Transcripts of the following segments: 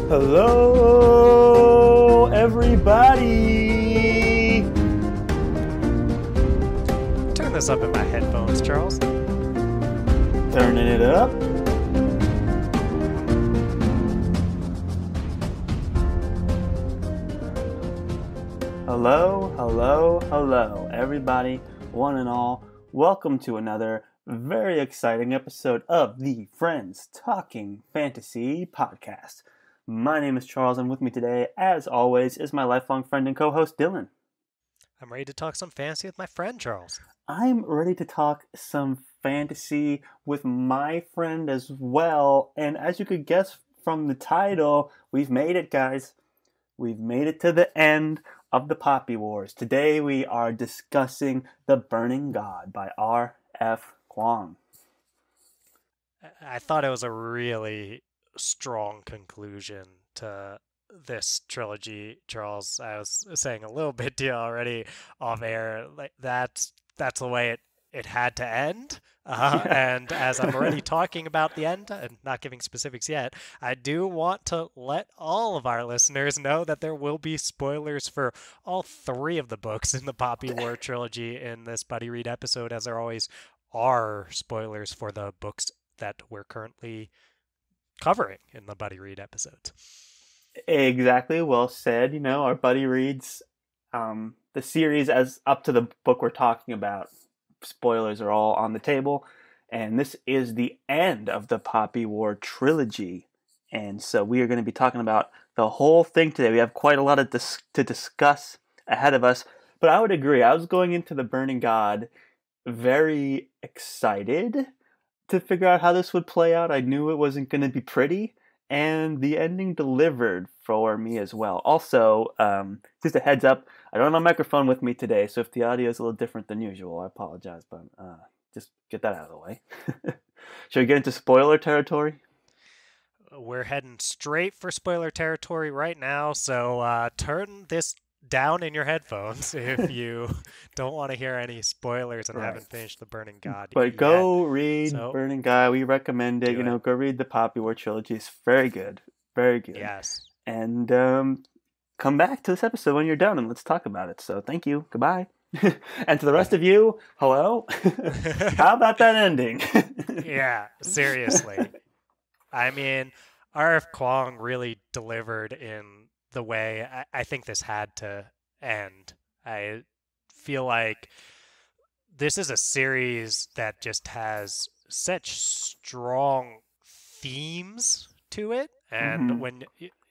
Hello, everybody. Turn this up in my headphones, Charles. Turning it up. Hello, everybody, one and all. Welcome to another very exciting episode of the Friends Talking Fantasy podcast. My name is Charles, and with me today, as always, is my lifelong friend and co-host, Dylan. I'm ready to talk some fantasy with my friend, Charles. I'm ready to talk some fantasy with my friend as well, and as you could guess from the title, we've made it, guys. We've made it to the end of the Poppy Wars. Today we are discussing The Burning God by R.F. Kuang. I thought it was a really strong conclusion to this trilogy, Charles. I was saying a little bit to you already off air. Like that's the way it had to end. And as I'm already talking about the end and not giving specifics yet, I do want to let all of our listeners know that there will be spoilers for all three of the books in the Poppy War trilogy in this Buddy Read episode, as there always are spoilers for the books that we're currently covering in the Buddy Read episodes. Exactly, well said. You know, our Buddy Reads, the series as up to the book we're talking about. Spoilers are all on the table, and this is the end of the Poppy War trilogy, and so we are going to be talking about the whole thing today. We have quite a lot of to discuss ahead of us, but I would agree. I was going into The Burning God very excited to figure out how this would play out. I knew it wasn't going to be pretty, and the ending delivered for me as well. Also, just a heads up, I don't have a microphone with me today, so if the audio is a little different than usual, I apologize, but just get that out of the way. Should we get into spoiler territory? We're heading straight for spoiler territory right now, so turn this down in your headphones if you don't want to hear any spoilers and haven't finished The Burning God But yet. go read Burning God. We recommend it. Go read the Poppy War trilogy. It's very good. Very good. Yes. And come back to this episode when you're done and let's talk about it. So thank you. Goodbye. And to the rest of you, hello. How about that ending? Yeah, seriously. I mean, R.F. Kuang really delivered in the way I think this had to end. I feel like this is a series that just has such strong themes to it, and when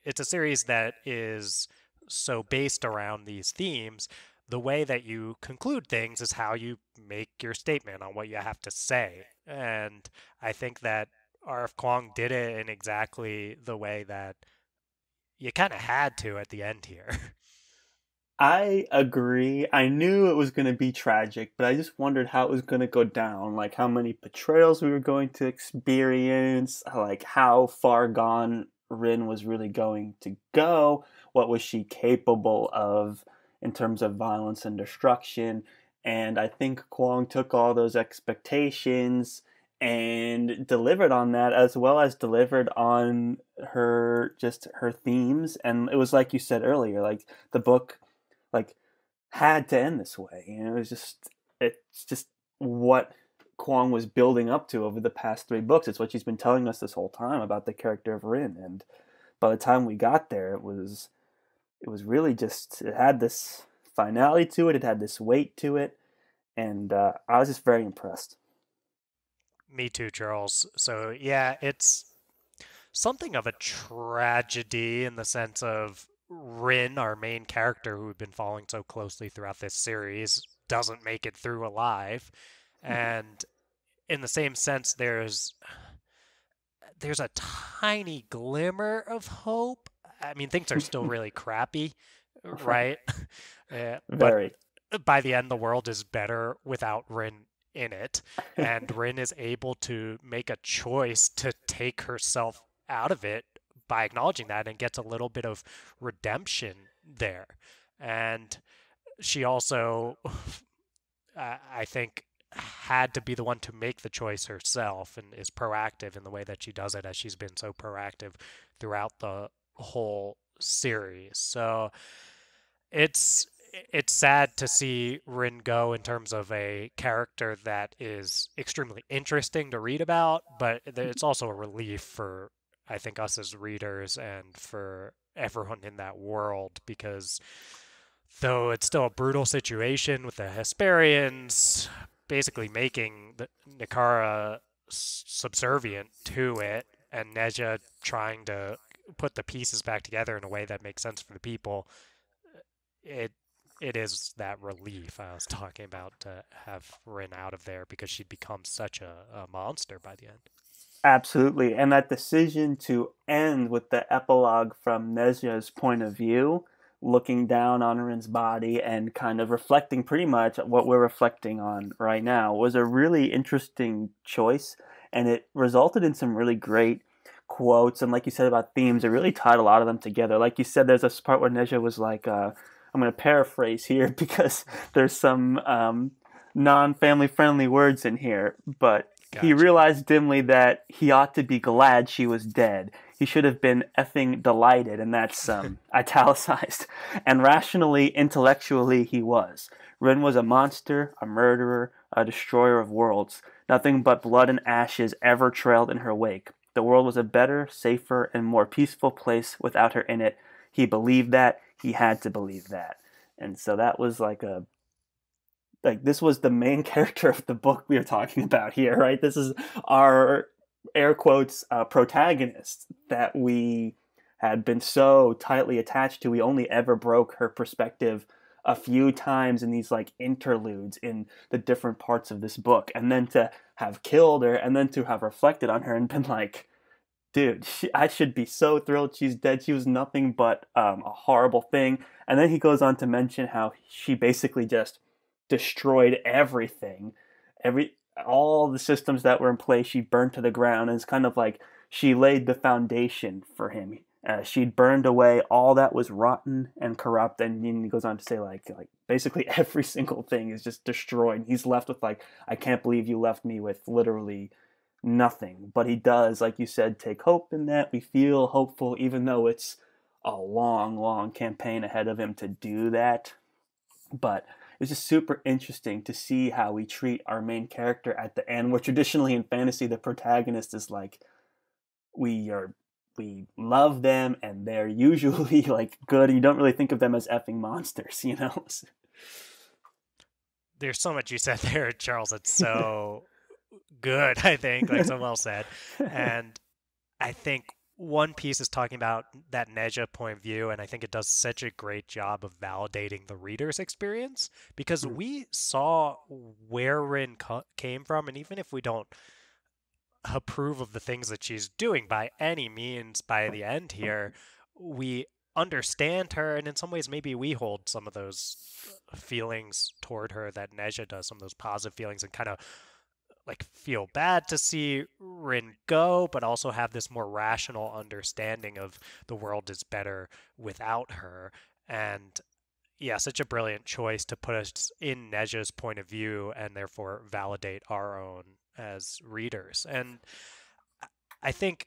it's a series that is so based around these themes, the way that you conclude things is how you make your statement on what you have to say. And I think that R.F. Kuang did it in exactly the way that you kind of had to at the end here. I agree. I knew it was going to be tragic, but I just wondered how it was going to go down. Like how many betrayals we were going to experience, like how far gone Rin was really going to go. What was she capable of in terms of violence and destruction? And I think Kuang took all those expectations and delivered on that, as well as delivered on her themes. And it was like you said earlier, like the book had to end this way. It's just what Kuang was building up to over the past three books. It's what she's been telling us this whole time about the character of Rin. And by the time we got there, it was really just, it had this finality to it. It had this weight to it. And I was just very impressed. Me too, Charles. So yeah, it's something of a tragedy in the sense of Rin, our main character who we've been following so closely throughout this series, doesn't make it through alive. And in the same sense, there's a tiny glimmer of hope. I mean, things are still really crappy, right? Very. But by the end, the world is better without Rin in it, and Rin is able to make a choice to take herself out of it by acknowledging that, and gets a little bit of redemption there. And she also, I think, had to be the one to make the choice herself, and is proactive in the way that she does it, as she's been so proactive throughout the whole series. So it's it's sad to see Rin go in terms of a character that is extremely interesting to read about, but it's also a relief for I think us as readers and for everyone in that world because though it's still a brutal situation with the Hesperians basically making the Nikara subservient to it and Neja trying to put the pieces back together in a way that makes sense for the people, it it is that relief I was talking about to have Rin out of there because she'd become such a monster by the end. Absolutely. And that decision to end with the epilogue from Nezya's point of view, looking down on Rin's body and kind of reflecting pretty much what we're reflecting on right now, was a really interesting choice. And it resulted in some really great quotes. And like you said about themes, it really tied a lot of them together. Like you said, there's a part where Nezya was like, I'm going to paraphrase here because there's some non family friendly words in here, but he Gotcha. realized dimly that he ought to be glad she was dead. He should have been effing delighted, and that's italicized. And rationally, intellectually, he was. Rin was a monster, a murderer, a destroyer of worlds. Nothing but blood and ashes ever trailed in her wake. The world was a better, safer, and more peaceful place without her in it. He believed that. He had to believe that. And so that was like this was the main character of the book we are talking about here, right? This is our air quotes protagonist that we had been so tightly attached to. We only ever broke her perspective a few times in these like interludes in the different parts of this book, and then to have killed her and then to have reflected on her and been like, dude, I should be so thrilled she's dead. She was nothing but a horrible thing. And then he goes on to mention how she basically just destroyed everything, every all the systems that were in place. She burned to the ground, and it's kind of like she laid the foundation for him. She'd burned away all that was rotten and corrupt, and he goes on to say like basically every single thing is just destroyed. And he's left with like, I can't believe you left me with literally nothing. But he does, like you said, take hope in that. We feel hopeful, even though it's a long, long campaign ahead of him to do that. But it's just super interesting to see how we treat our main character at the end, where traditionally in fantasy the protagonist is like, we love them and they're usually like good. You don't really think of them as effing monsters, you know? There's so much you said there, Charles. It's so good, I think, like so well said. And I think one piece is talking about that Neja point of view, and I think it does such a great job of validating the reader's experience because we saw where Rin came from, and even if we don't approve of the things that she's doing by any means by the end here, we understand her, and in some ways, maybe we hold some of those feelings toward her that Neja does, some of those positive feelings, and kind of like feel bad to see Rin go, but also have this more rational understanding of the world is better without her. And yeah, such a brilliant choice to put us in Neja's point of view and therefore validate our own as readers. And I think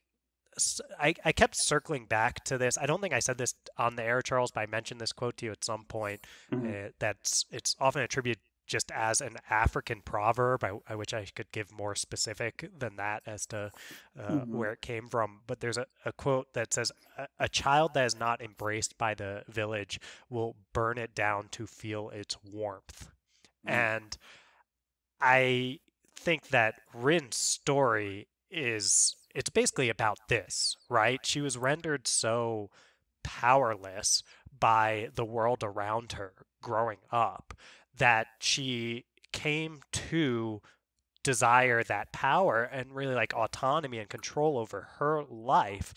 I kept circling back to this. I don't think I said this on the air, Charles, but I mentioned this quote to you at some point. Mm-hmm. It's often attributed just as an African proverb, which I could give more specific than that as to Mm-hmm. where it came from. But there's a quote that says, "A child that is not embraced by the village will burn it down to feel its warmth." And I think that Rin's story is it's basically about this, right? She was rendered so powerless by the world around her growing up that she came to desire that power and really like autonomy and control over her life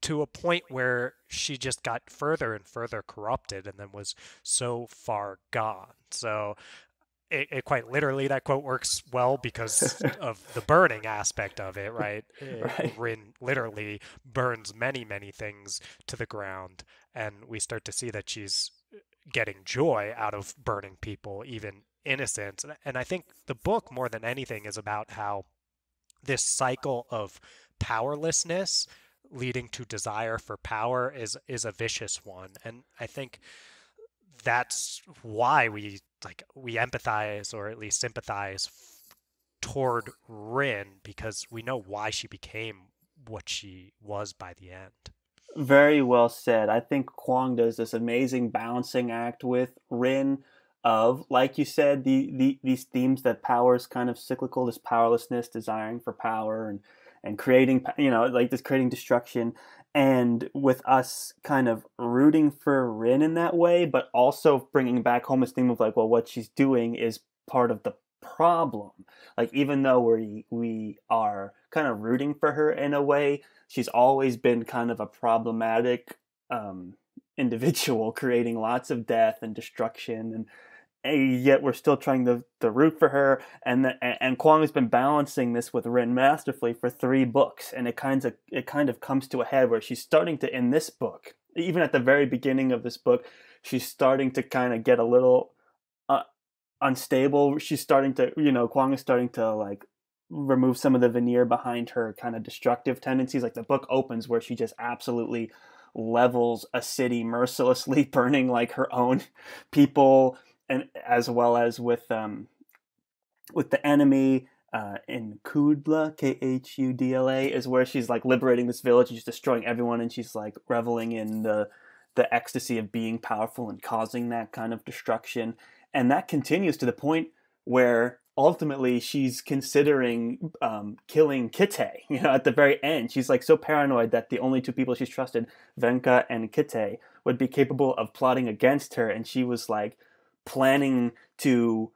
to a point where she just got further and further corrupted and then was so far gone. So it quite literally that quote works well because of the burning aspect of it, right? Right. Rin literally burns many, many things to the ground, and we start to see that she's getting joy out of burning people, even innocents. And I think the book, more than anything, is about how this cycle of powerlessness leading to desire for power is a vicious one. And I think that's why we empathize or at least sympathize toward Rin, because we know why she became what she was by the end. Very well said. I think Kwong does this amazing balancing act with Rin of, like you said, these themes that power is kind of cyclical, this powerlessness, desiring for power, and creating, like this creating destruction, and with us kind of rooting for Rin in that way, but also bringing back home this theme of like, well, what she's doing is part of the problem. Like even though we are kind of rooting for her in a way, she's always been kind of a problematic individual, creating lots of death and destruction, and yet we're still trying to root for her. And Kwong has been balancing this with Rin masterfully for 3 books, and it kind of comes to a head where she's starting to, in this book, even at the very beginning of this book, she's starting to kind of get a little unstable. She's starting to, Kwong is starting to like remove some of the veneer behind her kind of destructive tendencies. Like the book opens where she just absolutely levels a city mercilessly, burning like her own people, and as well as with the enemy in Kudla, Khudla, is where she's like liberating this village and she's destroying everyone, and she's like reveling in the ecstasy of being powerful and causing that kind of destruction. And that continues to the point where ultimately she's considering killing Kite. At the very end, she's like so paranoid that the only 2 people she's trusted, Venka and Kite, would be capable of plotting against her, and she was like planning to,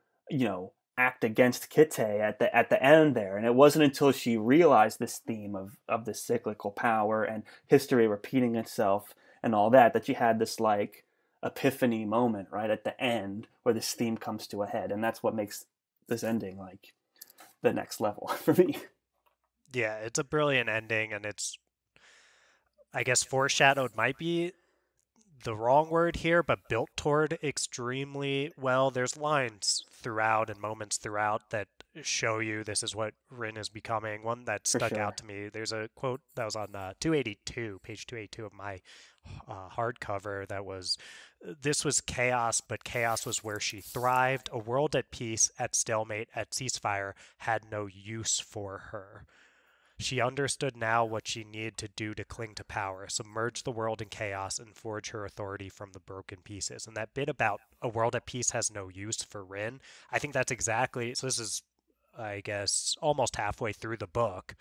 act against Kite at the end there. And it wasn't until she realized this theme of the cyclical power and history repeating itself and all that she had this like epiphany moment right at the end where this theme comes to a head, and that's what makes this ending like the next level for me. Yeah, it's a brilliant ending, and it's, I guess, foreshadowed might be the wrong word here, but built toward extremely well. There's lines throughout and moments throughout that show you this is what Rin is becoming. One that For stuck out sure. to me, there's a quote that was on 282, page 282 of my hardcover that was, "This was chaos, but chaos was where she thrived. A world at peace, at stalemate, at ceasefire had no use for her. She understood now what she needed to do to cling to power, submerge the world in chaos, and forge her authority from the broken pieces." And that bit about a world at peace has no use for Rin, I think that's exactly, so this is, I guess, almost halfway through the book.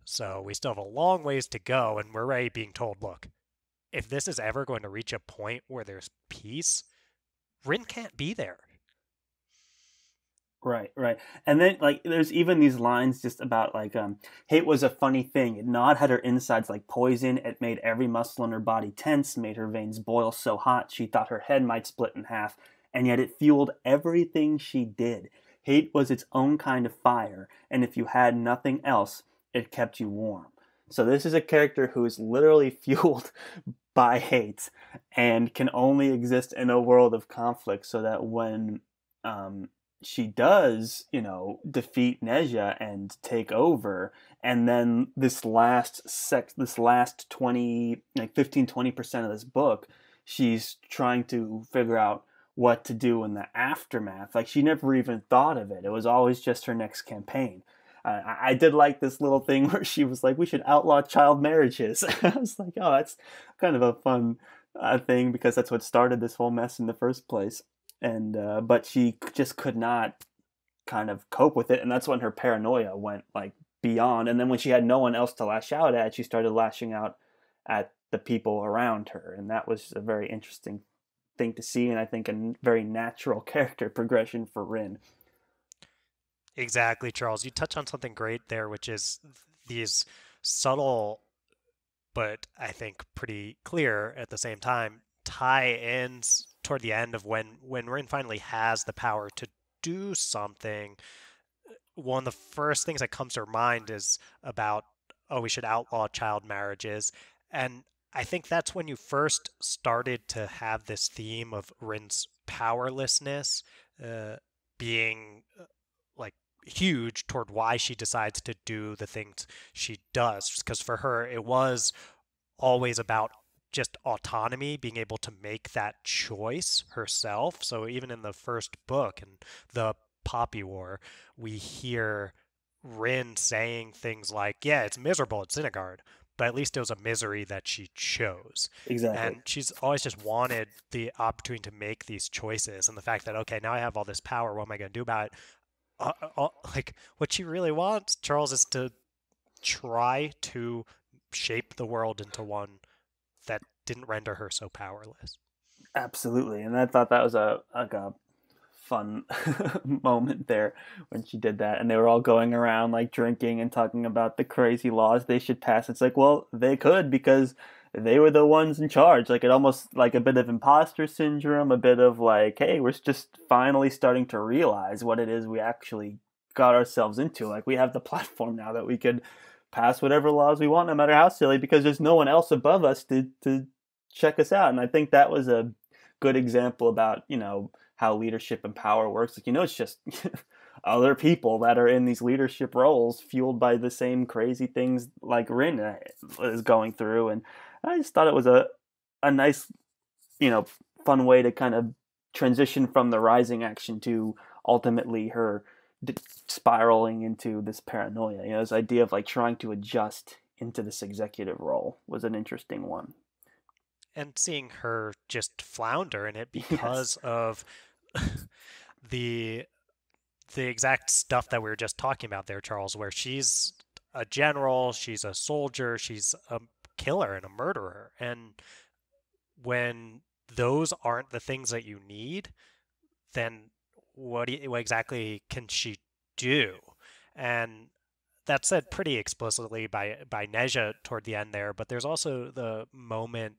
So we still have a long ways to go, and we're already being told, look, if this is ever going to reach a point where there's peace, Rin can't be there. Right, right. And then like there's even these lines just about like hate was a funny thing. It gnawed at her insides like poison. It made every muscle in her body tense, made her veins boil so hot she thought her head might split in half, and yet it fueled everything she did. Hate was its own kind of fire, and if you had nothing else, it kept you warm. So this is a character who is literally fueled by hate and can only exist in a world of conflict, so that when um, she does, defeat Neja and take over, and then this last 20, like 15-20% of this book, she's trying to figure out what to do in the aftermath. Like she never even thought of it. It was always just her next campaign. I did like this little thing where she was like, "We should outlaw child marriages." I was like, "Oh, that's kind of a fun thing because that's what started this whole mess in the first place." And but she just could not kind of cope with it, and that's when her paranoia went like beyond. And then when she had no one else to lash out at, she started lashing out at the people around her, and that was a very interesting thing to see, and I think a very natural character progression for Rin. Exactly, Charles. You touch on something great there, which is these subtle, but I think pretty clear at the same time, tie-ins toward the end of when Rin finally has the power to do something. One of the first things that comes to her mind is about, oh, we should outlaw child marriages. And I think that's when you first started to have this theme of Rin's powerlessness uh, being like huge toward why she decides to do the things she does. Because for her, it was always about just autonomy, being able to make that choice herself. So even in the first book, in the Poppy War, we hear Rin saying things like, yeah, it's miserable at Zinegard, but at least it was a misery that she chose. Exactly. And she's always just wanted the opportunity to make these choices. And the fact that, okay, now I have all this power, what am I going to do about it? Like, what she really wants, Charles, is to try to shape the world into one that didn't render her so powerless. Absolutely, and I thought that was a fun moment there when she did that, and they were all going around like drinking and talking about the crazy laws they should pass. It's like, well, they could because they were the ones in charge. Like it almost like a bit of imposter syndrome, a bit of like, hey, we're just finally starting to realize what it is we actually got ourselves into. Like we have the platform now that we could pass whatever laws we want, no matter how silly, because there's no one else above us to check us out. And I think that was a good example about, how leadership and power works. Like, it's just other people that are in these leadership roles fueled by the same crazy things like Rin is going through. And I just thought it was a nice, you know, fun way to kind of transition from the rising action to ultimately her spiraling into this paranoia. This idea of like trying to adjust into this executive role was an interesting one. And seeing her just flounder in it Yes. because of the the exact stuff that we were just talking about there, Charles, where she's a general, she's a soldier, she's a killer and a murderer. And when those aren't the things that you need, then what exactly can she do? And that's said pretty explicitly by Neja toward the end there, but there's also the moment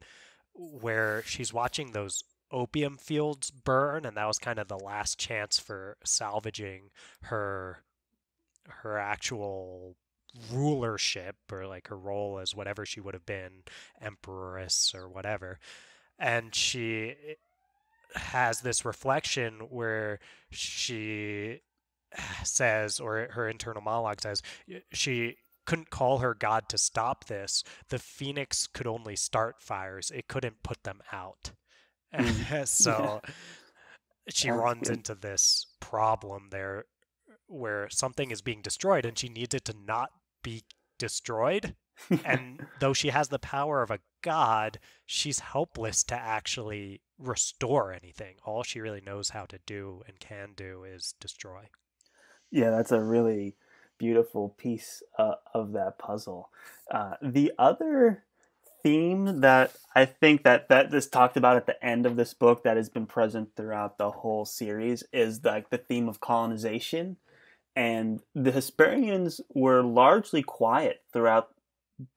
where she's watching those opium fields burn, and that was kind of the last chance for salvaging her her actual rulership, or like her role as whatever she would have been, empress or whatever. And she has this reflection where she says, or her internal monologue says, she couldn't call her God to stop this. The phoenix could only start fires, it couldn't put them out. Mm. Yeah, So she that's runs good. into this problem there where something is being destroyed and she needs it to not be destroyed. Yeah. And though she has the power of a god, she's helpless to actually restore anything. All she really knows how to do and can do is destroy. Yeah, that's a really beautiful piece of that puzzle. The other theme that I think that this talked about at the end of this book that has been present throughout the whole series is like the theme of colonization. And the Hesperians were largely quiet throughout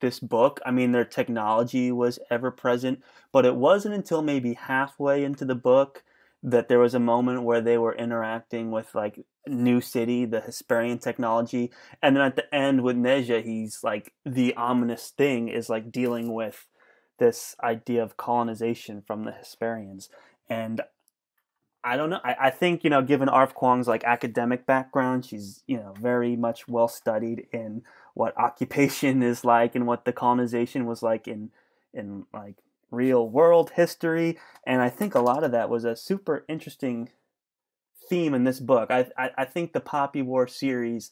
this book. I mean, their technology was ever present, but it wasn't until maybe halfway into the book that there was a moment where they were interacting with like New City, the Hesperian technology, and then at the end with Neja, he's like the ominous thing is like dealing with this idea of colonization from the Hesperians. And I don't know. I think, given Arf Kwang's like academic background, she's, very much well studied in what occupation is like and what the colonization was like in like real world history. And I think a lot of that was a super interesting theme in this book. I think the Poppy War series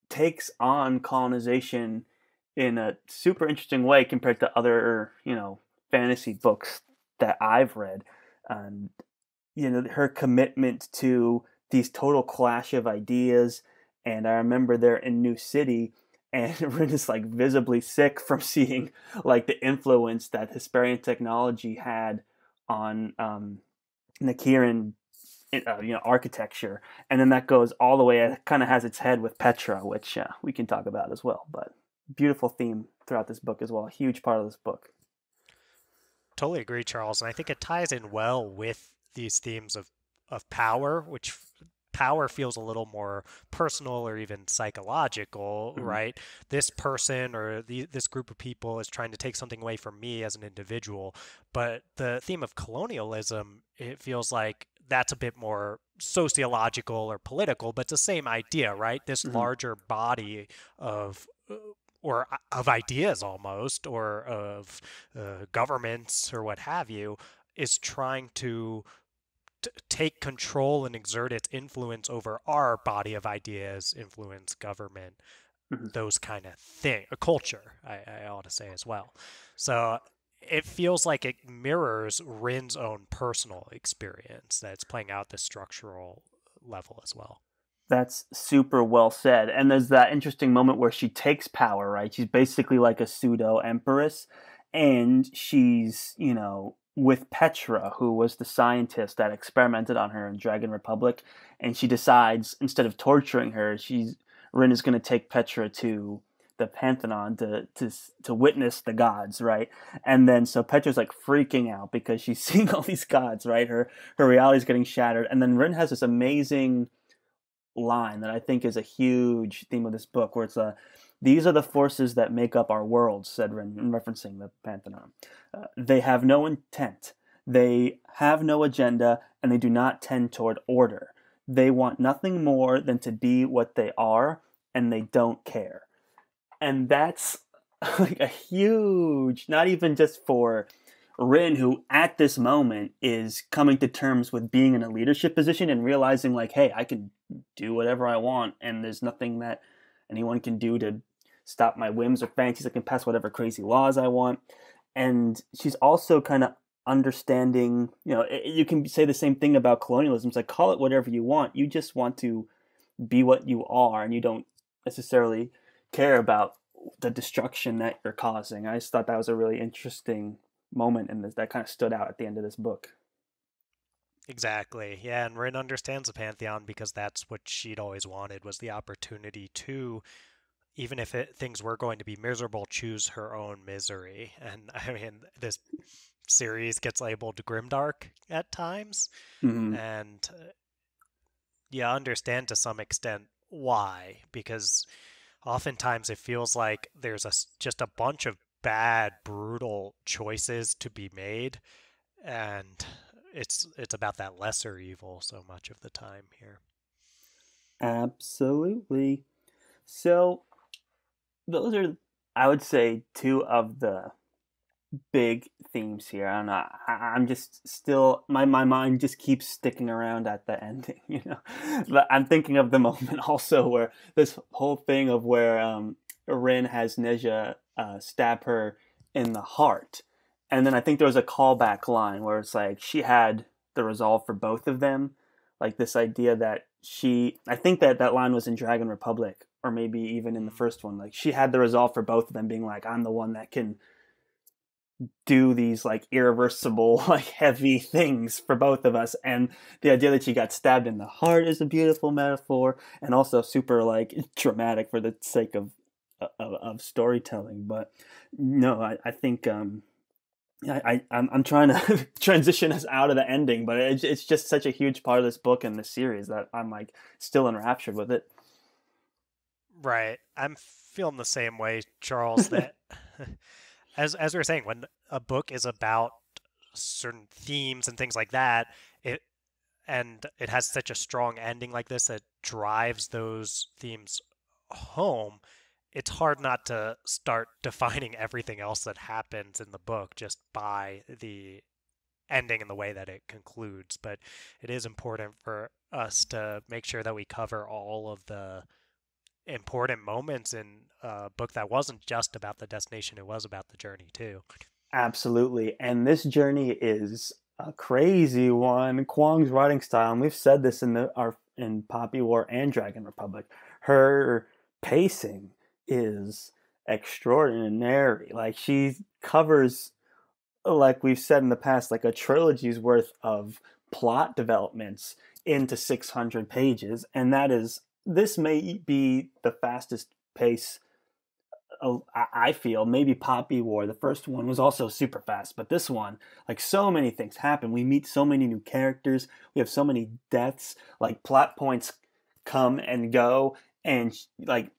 takes on colonization in a super interesting way compared to other, fantasy books that I've read. And her commitment to these total clash of ideas. And I remember they're in New City, and Rin is like visibly sick from seeing like the influence that Hesperian technology had on Nakiran, architecture. And then that goes all the way. It kind of has its head with Petra, which we can talk about as well. But beautiful theme throughout this book as well. A huge part of this book. Totally agree, Charles. And I think it ties in well with these themes of power, which power feels a little more personal or even psychological, Mm-hmm. right? This person or this group of people is trying to take something away from me as an individual. But the theme of colonialism, it feels like that's a bit more sociological or political, but it's the same idea, right? This Mm-hmm. larger body of or of ideas almost, or of governments or what have you, is trying to take control and exert its influence over our body of ideas, influence government, Mhm. those kind of thing, a culture, I ought to say as well. So it feels like it mirrors Rin's own personal experience that's playing out the structural level as well. That's super well said. And there's that interesting moment where she takes power, right? She's basically like a pseudo empress, and she's, with Petra, who was the scientist that experimented on her in Dragon Republic, and she decides instead of torturing her, Rin is going to take Petra to the Pantheon to witness the gods, right? And then so Petra's like freaking out because she's seeing all these gods, right? Her reality is getting shattered, and then Rin has this amazing line that I think is a huge theme of this book, where it's these are the forces that make up our world, said Rin, in referencing the Pantheon. They have no intent, they have no agenda, and they do not tend toward order. They want nothing more than to be what they are, and they don't care. And that's like a huge, not even just for Rin, who at this moment is coming to terms with being in a leadership position and realizing, like, hey, I can do whatever I want, and there's nothing that anyone can do to stop my whims or fancies. I can pass whatever crazy laws I want. And she's also kind of understanding, you can say the same thing about colonialism. It's like, call it whatever you want. You just want to be what you are, and you don't necessarily care about the destruction that you're causing. I just thought that was a really interesting moment in this that kind of stood out at the end of this book. Exactly. Yeah, and Rin understands the Pantheon because that's what she'd always wanted, was the opportunity to, even if things were going to be miserable, choose her own misery. And I mean, this series gets labeled grimdark at times, Mm-hmm. and you understand to some extent why, because oftentimes it feels like there's just a bunch of bad, brutal choices to be made, and it's about that lesser evil so much of the time here. Absolutely. So those are, I would say, two of the big themes here. I don't know. I'm just still my mind just keeps sticking around at the ending. But I'm thinking of the moment also where this whole thing of where Rin has Neja stab her in the heart, and then I think there was a callback line where it's like she had the resolve for both of them, like this idea that I think that line was in Dragon Republic, or maybe even in the Mm. first one. Like she had the resolve for both of them, being like, I'm the one that can do these like irreversible, like heavy things for both of us. And the idea that she got stabbed in the heart is a beautiful metaphor, and also super like dramatic for the sake of storytelling. But no, I think I'm trying to transition us out of the ending, but it's just such a huge part of this book and this series that I'm like still enraptured with it. Right. I'm feeling the same way, Charles, that as we were saying, when a book is about certain themes and things like that, it and it has such a strong ending like this that drives those themes home, it's hard not to start defining everything else that happens in the book just by the ending and the way that it concludes. But it is important for us to make sure that we cover all of the important moments in a book that wasn't just about the destination, it was about the journey too. Absolutely. And this journey is a crazy one. Kwang's writing style, and we've said this in Poppy War and Dragon Republic, her pacing is extraordinary. Like she covers, like we've said in the past, like a trilogy's worth of plot developments into 600 pages, and this may be the fastest pace. I feel maybe Poppy War, the first one, was also super fast, but this one, like so many things happen. We meet so many new characters. We have so many deaths. Like plot points come and go, and like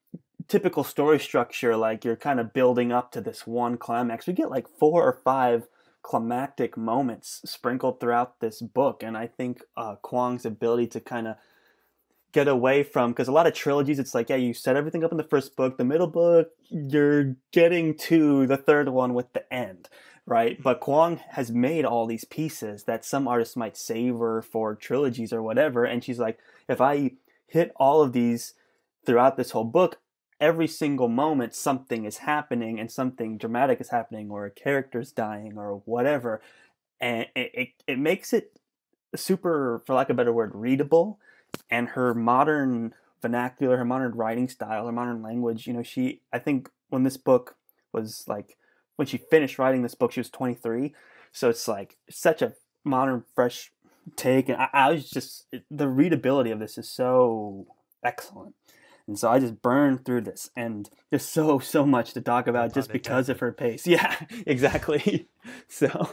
typical story structure, like you're kind of building up to this one climax. We get like 4 or 5 climactic moments sprinkled throughout this book, and I think Kwang's ability to kind of get away from, because a lot of trilogies, it's like, yeah, you set everything up in the first book, the middle book, you're getting to the third one with the end, right? But Kwong has made all these pieces that some artists might savor for trilogies or whatever, and she's like, if I hit all of these throughout this whole book, every single moment something is happening and something dramatic is happening, or a character's dying or whatever, and it makes it super, for lack of a better word, readable. And her modern vernacular, her modern writing style, her modern language, I think when this book was like, when she finished writing this book, she was 23. So it's like such a modern, fresh take. And I was just, the readability of this is so excellent. And so I just burned through this, and there's so much to talk No about pun just because of intended. her pace. Yeah, exactly. So,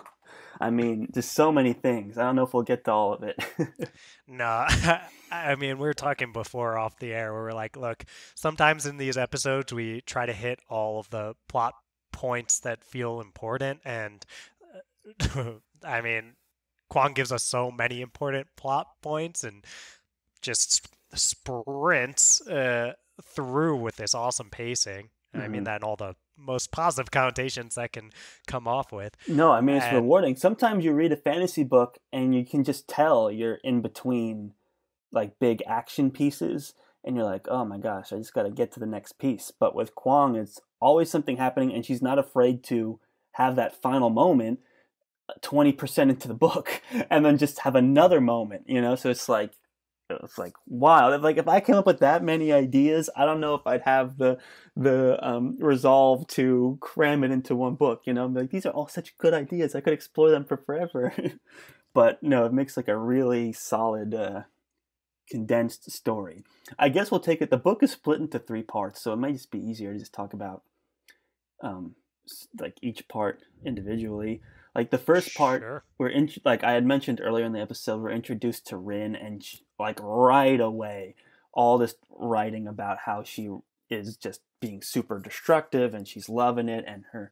I mean, just so many things. I don't know if we'll get to all of it. No, I mean, we were talking before off the air where we're like, look, sometimes in these episodes we try to hit all of the plot points that feel important, and I mean, Kwong gives us so many important plot points and just sprints through with this awesome pacing. I mean Mhm. that in all the most positive connotations that can come off with. No, I mean, it's And rewarding. Sometimes you read a fantasy book and you can just tell you're in between like big action pieces, and you're like, oh my gosh, I just got to get to the next piece. But with Kwong, it's always something happening, and she's not afraid to have that final moment 20% into the book and then just have another moment. So it's like wow, like if I came up with that many ideas, I don't know if I'd have the resolve to cram it into one book. I'm like, these are all such good ideas, I could explore them for forever. But no, it makes like a really solid condensed story. I guess we'll take it, the book is split into three parts, so it might just be easier to just talk about um, like each part individually. Like the first part, sure. like I had mentioned earlier in the episode, we're introduced to Rin, and like right away, all this writing about how she is just being super destructive, and she's loving it, and her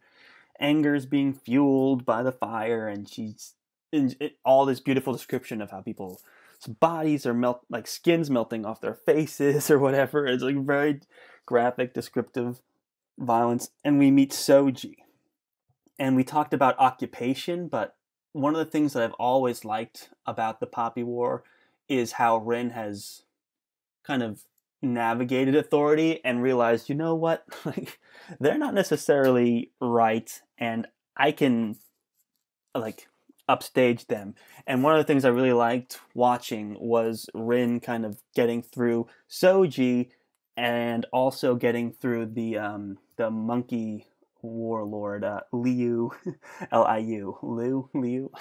anger is being fueled by the fire, and all this beautiful description of how people's bodies are like skins melting off their faces or whatever. It's like very graphic, descriptive violence. And we meet Soji, and we talked about occupation, but one of the things that I've always liked about the Poppy War is how Rin has kind of navigated authority and realized, you know what, like they're not necessarily right, and I can like upstage them. And one of the things I really liked watching was Rin kind of getting through Soji, and also getting through the monkey warlord, Liu, Liu, Liu.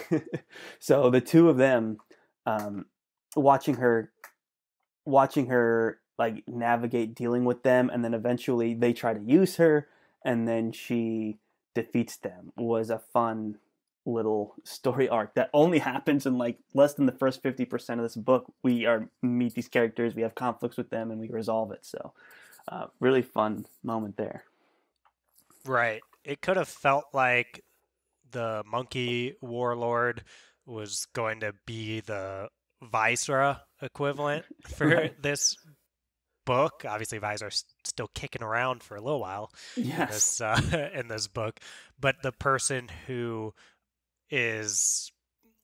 So the two of them, um, watching her watching her like navigate dealing with them, and then eventually they try to use her, and then she defeats them, was a fun little story arc that only happens in like less than the first 50% of this book. We are meet these characters, we have conflicts with them, and we resolve it. So really fun moment there. Right. It could have felt like the monkey warlord was going to be the Viceroy equivalent for Right. this book. Obviously, Visor's still kicking around for a little while in Yes. this in this book, but the person who is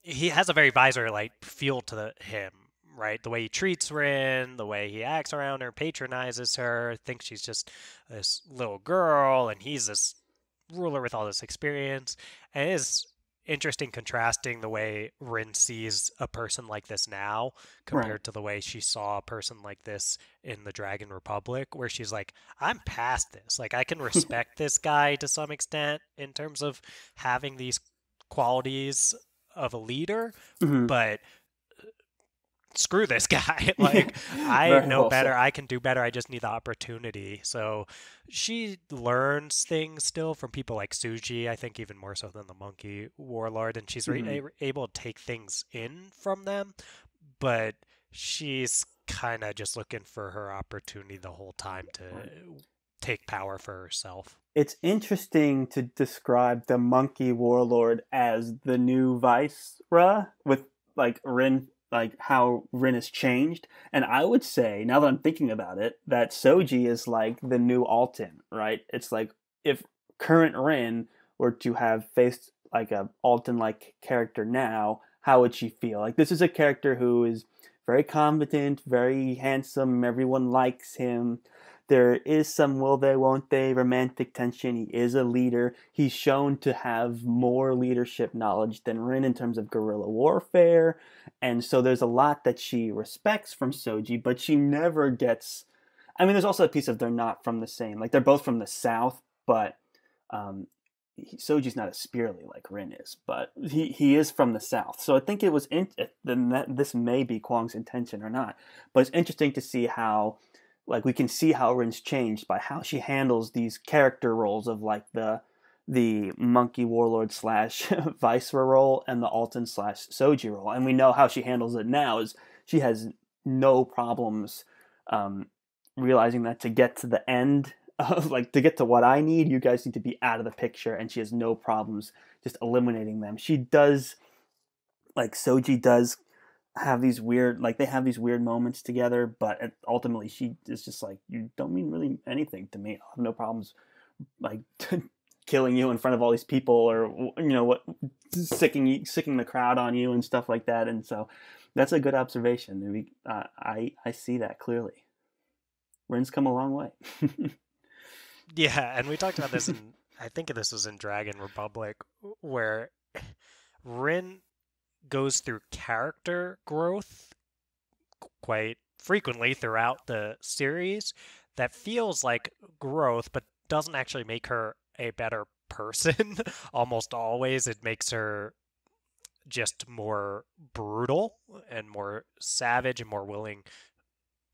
he has a very Visor like feel to him, right? The way he treats Rin, the way he acts around her, patronizes her, thinks she's just this little girl, and he's this ruler with all this experience. And it is interesting contrasting the way Rin sees a person like this now Right. compared to the way she saw a person like this in the Dragon Republic, where she's like, I'm past this. Like, I can respect this guy to some extent in terms of having these qualities of a leader, Hmm. but screw this guy. Yeah. Like, I Very know well better. said. I can do better. I just need the opportunity. So she learns things still from people like Suji, I think even more so than the monkey warlord. And she's Hmm. able to take things in from them. But she's kind of just looking for her opportunity the whole time to Right. take power for herself. It's interesting to describe the monkey warlord as the new viceroy, with like Rin. like how Rin has changed. And I would say, now that I'm thinking about it, that Soji is like the new Alton, right? It's like if current Rin were to have faced like a Alton like character now, how would she feel? Like this is a character who is very competent, very handsome, everyone likes him. There is some will they, won't they romantic tension. He is a leader. He's shown to have more leadership knowledge than Rin in terms of guerrilla warfare. And so there's a lot that she respects from Soji, but she never gets. I mean, there's also a piece of they're not from the same. Like they're both from the South, but um, Soji's not as spirally like Rin is, but he is from the South. So I think it was this may be Kwong's intention or not, but it's interesting to see how like we can see how Rin's changed by how she handles these character roles of like the monkey warlord slash viceroy role and the Alton slash Soji role, and we know how she handles it now is she has no problems realizing that to get to the end of like to get to what I need, you guys need to be out of the picture, and she has no problems just eliminating them. She does like Soji does have these weird like they have these weird moments together, but ultimately she is just like you don't mean really anything to me. I have no problems like killing you in front of all these people or you know what sicking the crowd on you and stuff like that. And so that's a good observation. I see that clearly. Rin's come a long way. Yeah, and we talked about this in I think this was in Dragon Republic where Rin goes through character growth quite frequently throughout the series that feels like growth but doesn't actually make her a better person. Almost always it makes her just more brutal and more savage and more willing,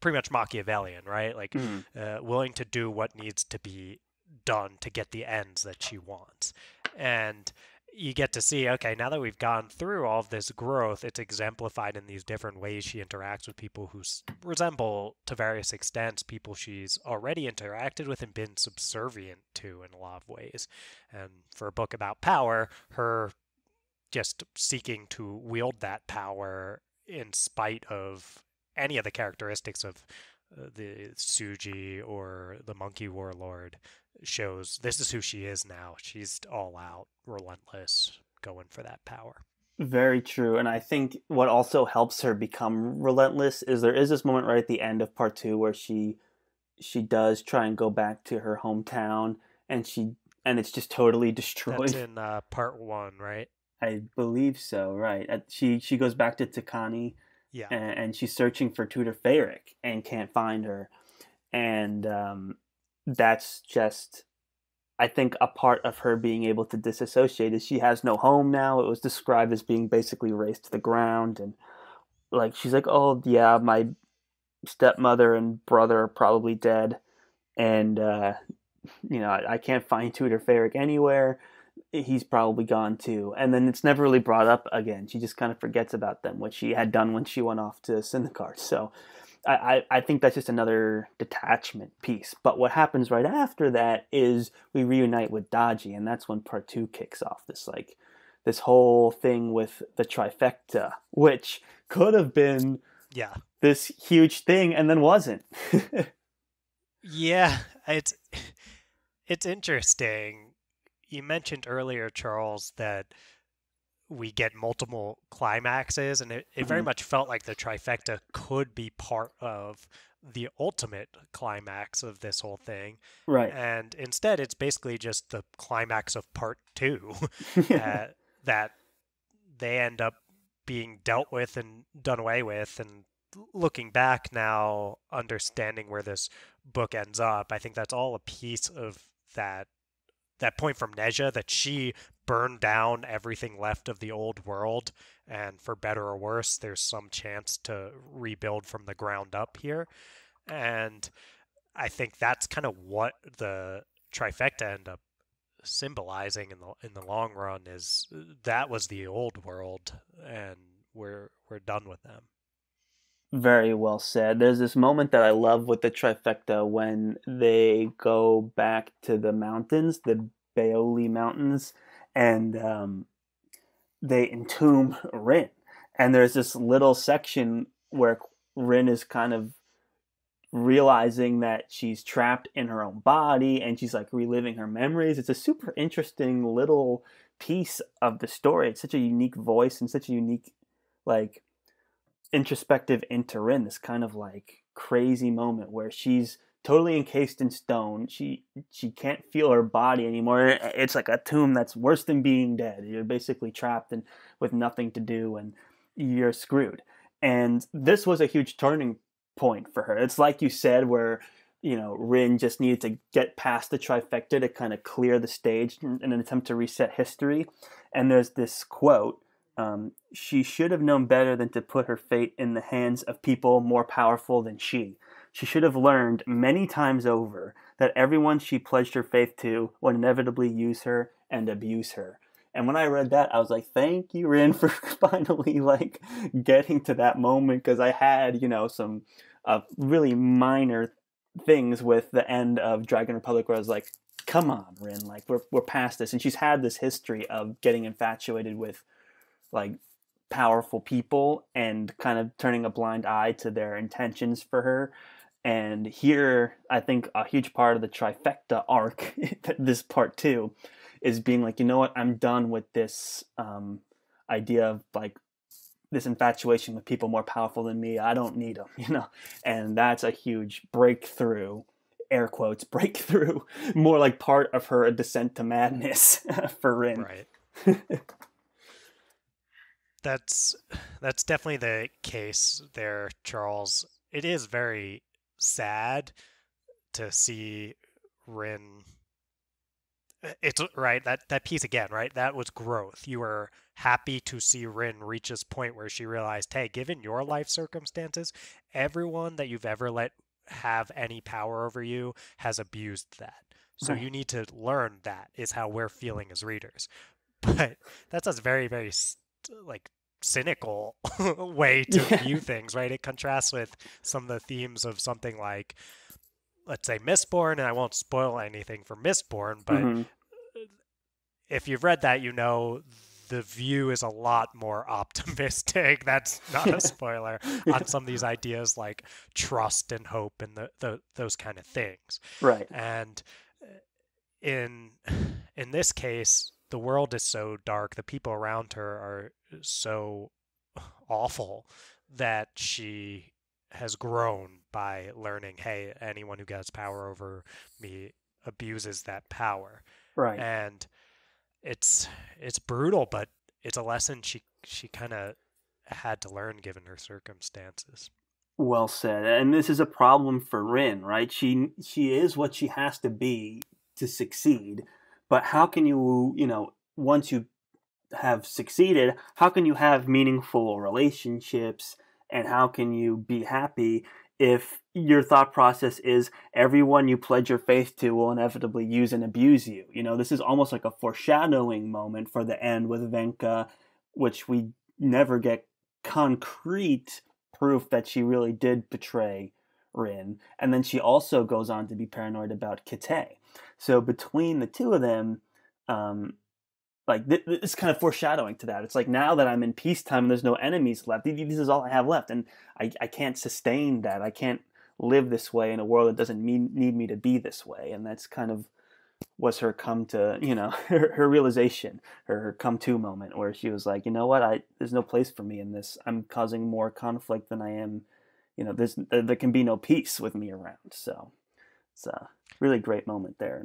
pretty much Machiavellian, right? Like Mm. willing to do what needs to be done to get the ends that she wants. And you get to see, okay, now that we've gone through all of this growth, it's exemplified in these different ways she interacts with people who resemble, to various extents, people she's already interacted with and been subservient to in a lot of ways. And for a book about power, her just seeking to wield that power in spite of any of the characteristics of the Suji or the Monkey Warlord shows this is who she is now. She's all out, relentless, going for that power. Very true. And I think what also helps her become relentless is there is this moment right at the end of part two where she does try and go back to her hometown and it's just totally That's destroyed. in part one, right? I believe so, right. She goes back to Takani Yeah. and she's searching for Tutor Ferric and can't find her. And that's just I think a part of her being able to disassociate is she has no home now. It was described as being basically razed to the ground, and like she's like, "Oh yeah, my stepmother and brother are probably dead, and I can't find Tutor Ferric anywhere. He's probably gone too." And then it's never really brought up again. She just kind of forgets about them, what she had done when she went off to Syndicate. So I think that's just another detachment piece. But what happens right after that is we reunite with Daji, and that's when part two kicks off. This whole thing with the trifecta, which could have been Yeah. this huge thing and then wasn't. Yeah, it's interesting. You mentioned earlier, Charles, that we get multiple climaxes, and it very Mhm. much felt like the trifecta could be part of the ultimate climax of this whole thing. Right. And instead, it's basically just the climax of part two that they end up being dealt with and done away with. And looking back now, understanding where this book ends up, I think that's all a piece of that point from Neja that she burned down everything left of the old world, and for better or worse, there's some chance to rebuild from the ground up here. And I think that's kind of what the trifecta end up symbolizing in the long run is that was the old world, and we're done with them. Very well said. There's this moment that I love with the trifecta when they go back to the mountains, the Baoli Mountains, and they entomb Rin. And there's this little section where Rin is kind of realizing that she's trapped in her own body and she's like reliving her memories. It's a super interesting little piece of the story. It's such a unique voice and such a unique, like, introspective into Rin. This kind of like crazy moment where she's totally encased in stone. She can't feel her body anymore. It's like a tomb that's worse than being dead. You're basically trapped and with nothing to do, and you're screwed. And this was a huge turning point for her. It's like you said, where Rin just needed to get past the trifecta to kind of clear the stage in an attempt to reset history. And there's this quote: she should have known better than to put her fate in the hands of people more powerful than she. She should have learned many times over that everyone she pledged her faith to would inevitably use her and abuse her. And when I read that, I was like, thank you, Rin, for finally like getting to that moment, because I had, some really minor things with the end of Dragon Republic where I was like, come on, Rin, like we're past this. And she's had this history of getting infatuated with like powerful people and kind of turning a blind eye to their intentions for her. And here, I think a huge part of the trifecta arc, this part two, is being like, you know what, I'm done with this idea of like this infatuation with people more powerful than me. I don't need them, and that's a huge breakthrough, air quotes, breakthrough, more like part of her descent to madness for Rin. Right. That's definitely the case there, Charles. It is very sad to see Rin. It's right, that piece again, right? That was growth. You were happy to see Rin reach this point where she realized, hey, given your life circumstances, everyone that you've ever let have any power over you has abused that. So Right. you need to learn that is how we're feeling as readers. But that's a very, very like cynical way to view things, right? It contrasts with some of the themes of something like, let's say, Mistborn, and I won't spoil anything for Mistborn, but Mm-hmm. if you've read that, the view is a lot more optimistic. That's not a spoiler on some of these ideas like trust and hope and those kind of things. Right. And in this case, the world is so dark, the people around her are so awful that she has grown by learning, hey, anyone who gets power over me abuses that power. Right. And it's brutal, but it's a lesson she kind of had to learn given her circumstances. Well said. And this is a problem for Rin, right? She is what she has to be to succeed. But how can you, once you have succeeded, how can you have meaningful relationships, and how can you be happy if your thought process is everyone you pledge your faith to will inevitably use and abuse you? This is almost like a foreshadowing moment for the end with Venka, which we never get concrete proof that she really did betray Rin. And then she also goes on to be paranoid about Kite. So between the two of them, like it's kind of foreshadowing to that. It's like, now that I'm in peacetime and there's no enemies left, this is all I have left, and I can't sustain that. I can't live this way in a world that doesn't need me to be this way. And that's kind of was her come to, her realization, her come to moment, where she was like, you know what, there's no place for me in this. I'm causing more conflict than I am, there can be no peace with me around. So it's a really great moment there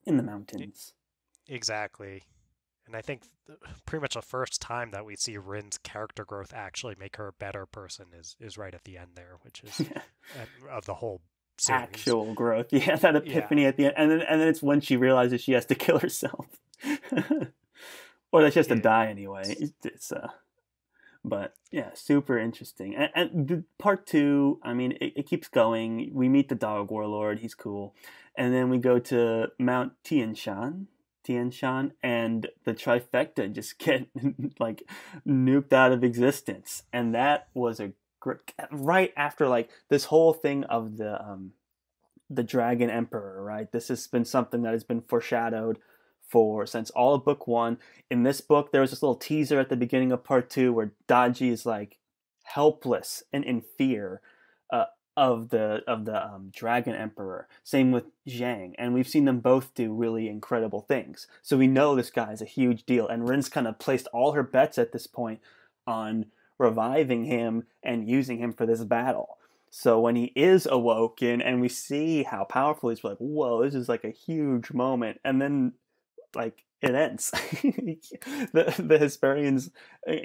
in the mountains. Exactly. And I think pretty much the first time that we see Rin's character growth actually make her a better person is right at the end there, which is of the whole series. Actual growth. Yeah, that epiphany at the end. And then it's when she realizes she has to kill herself. Or that she has to die anyway. It's but yeah, super interesting. And the part two, I mean, it keeps going. We meet the dog warlord, he's cool. And then we go to Mount Tianshan, and the trifecta just get like nuked out of existence. And that was a great, right after like this whole thing of the Dragon Emperor, right? This has been something that has been foreshadowed since all of book one. In this book, there was this little teaser at the beginning of part two where Daji is like helpless and in fear uh, of the Dragon Emperor. Same with Zhang, and we've seen them both do really incredible things. So we know this guy is a huge deal, and Rin's kind of placed all her bets at this point on reviving him and using him for this battle. So when he is awoken and we see how powerful he's, we're like, whoa, this is like a huge moment. And then like it ends. The Hesperians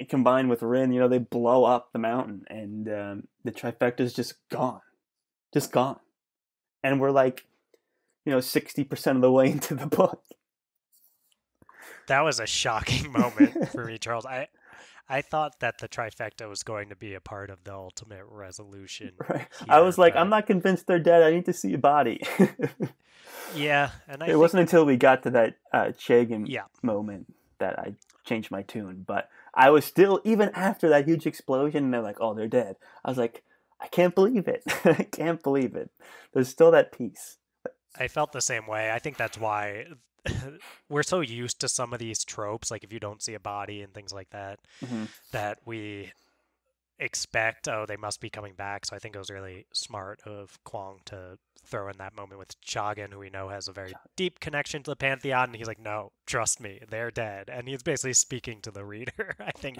combined with Rin, they blow up the mountain, and the trifecta is just gone. And we're like, 60% of the way into the book. That was a shocking moment for me, Charles. I thought that the trifecta was going to be a part of the ultimate resolution. Right. Here, I was like, I'm not convinced they're dead. I need to see a body. Yeah, and it wasn't until we got to that Chagin yeah. moment that I changed my tune. But I was still, even after that huge explosion, and they're like, oh, they're dead. I was like, I can't believe it. I can't believe it. There's still that piece. I felt the same way. I think that's why we're so used to some of these tropes, like if you don't see a body and things like that, that we expect, oh, they must be coming back. So I think it was really smart of Kwong to throw in that moment with Chagan, who we know has a very deep connection to the Pantheon, and he's like, no, trust me, they're dead. And he's basically speaking to the reader, I think.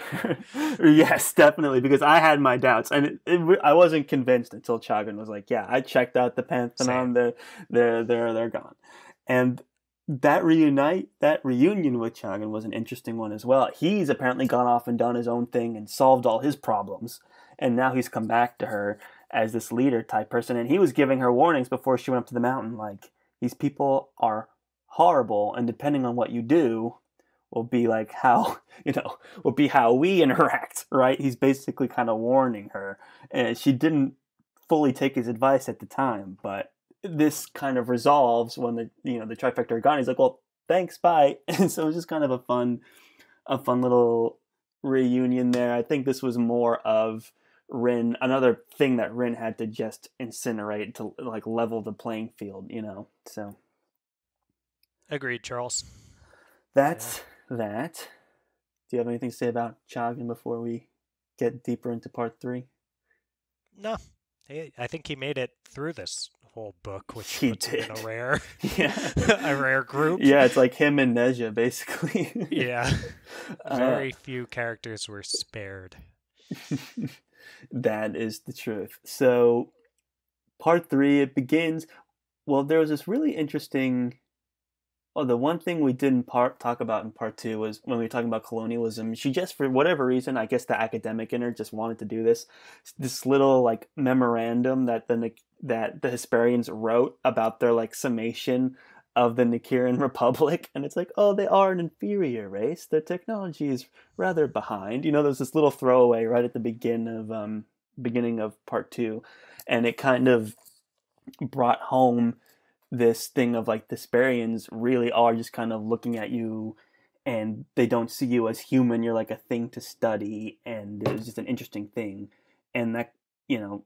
Yes, definitely, because I had my doubts, and I wasn't convinced until Chagan was like, yeah, I checked out the Pantheon, they're gone. And that reunion with Chagan was an interesting one as well. He's apparently gone off and done his own thing and solved all his problems, and now he's come back to her as this leader type person, and he was giving her warnings before she went up to the mountain, like, these people are horrible, and depending on what you do will be like how will be how we interact, right? He's basically kind of warning her, and she didn't fully take his advice at the time, but this kind of resolves when the trifecta are gone. He's like, well, thanks, bye. And so it was just kind of a fun little reunion there. I think this was more of Rin, another thing that Rin had to just incinerate to like level the playing field, so. Agreed, Charles. That's that. Do you have anything to say about Chagan before we get deeper into part 3? No. I think he made it through this whole book, which he puts did. him in a rare, yeah, a rare group. Yeah, it's like him and Neja, basically. Yeah, very few characters were spared. That is the truth. So, part 3, it begins. Well, there was this really interesting. Oh, the one thing we didn't talk about in part 2 was when we were talking about colonialism. She just, for whatever reason, I guess the academic in her just wanted to do this little like memorandum that the Hesperians wrote about their like summation of the Nikiran Republic, and it's like, oh, they are an inferior race. Their technology is rather behind. There's this little throwaway right at the beginning of part 2, and it kind of brought home this thing of like the Hesperians really are just kind of looking at you, and they don't see you as human. You're like a thing to study, and it was just an interesting thing. And that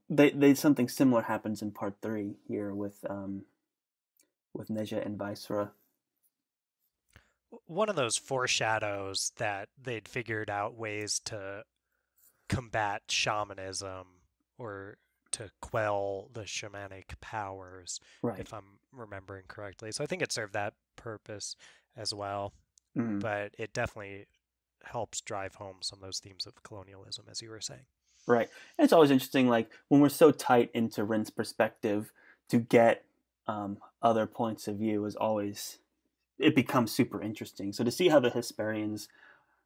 they something similar happens in part 3 here with Neja and Viceroy. One of those foreshadows that they'd figured out ways to combat shamanism or to quell the shamanic powers, right, if I'm remembering correctly. So I think it served that purpose as well. Mm-hmm. But it definitely helps drive home some of those themes of colonialism, as you were saying. Right. And it's always interesting, like, when we're so tight into Rin's perspective, to get other points of view is always, it becomes super interesting. So to see how the Hesperians,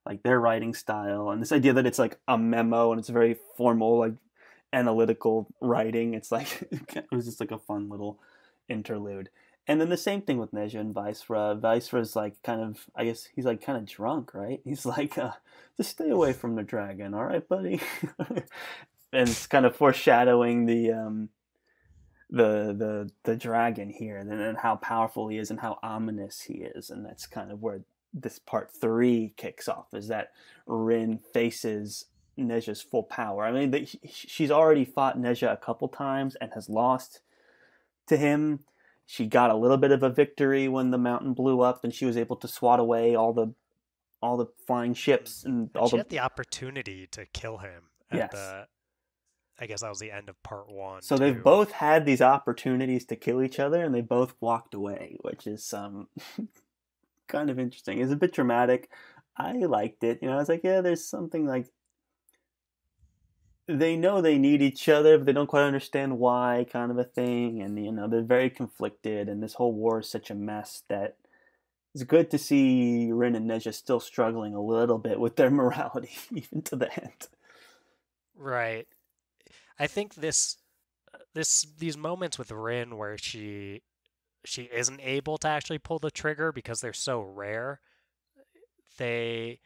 like, their writing style, and this idea that it's like a memo and it's very formal, like, analytical writing, it's like, it was just like a fun little interlude. And then the same thing with Neja and Viceroy. Viceroy's like kind of, I guess he's like kind of drunk, right? He's like, just stay away from the dragon, all right, buddy? And it's kind of foreshadowing the dragon here, and how powerful he is and how ominous he is. And that's kind of where this part 3 kicks off, is that Rin faces Neja's full power. I mean, she's already fought Neja a couple times and has lost to him. she got a little bit of a victory when the mountain blew up, and she was able to swat away all the flying ships and And all she the had the opportunity to kill him at yes. the, I guess that was the end of part one, So they've too. both had these opportunities to kill each other, and they both walked away, which is kind of interesting. It's a bit dramatic. I liked it. I was like, yeah, there's something like they know they need each other, but they don't quite understand why, kind of a thing. And they're very conflicted, and this whole war is such a mess that it's good to see Rin and Neja still struggling a little bit with their morality, even to the end. Right. I think these moments with Rin where she isn't able to actually pull the trigger because they're so rare. They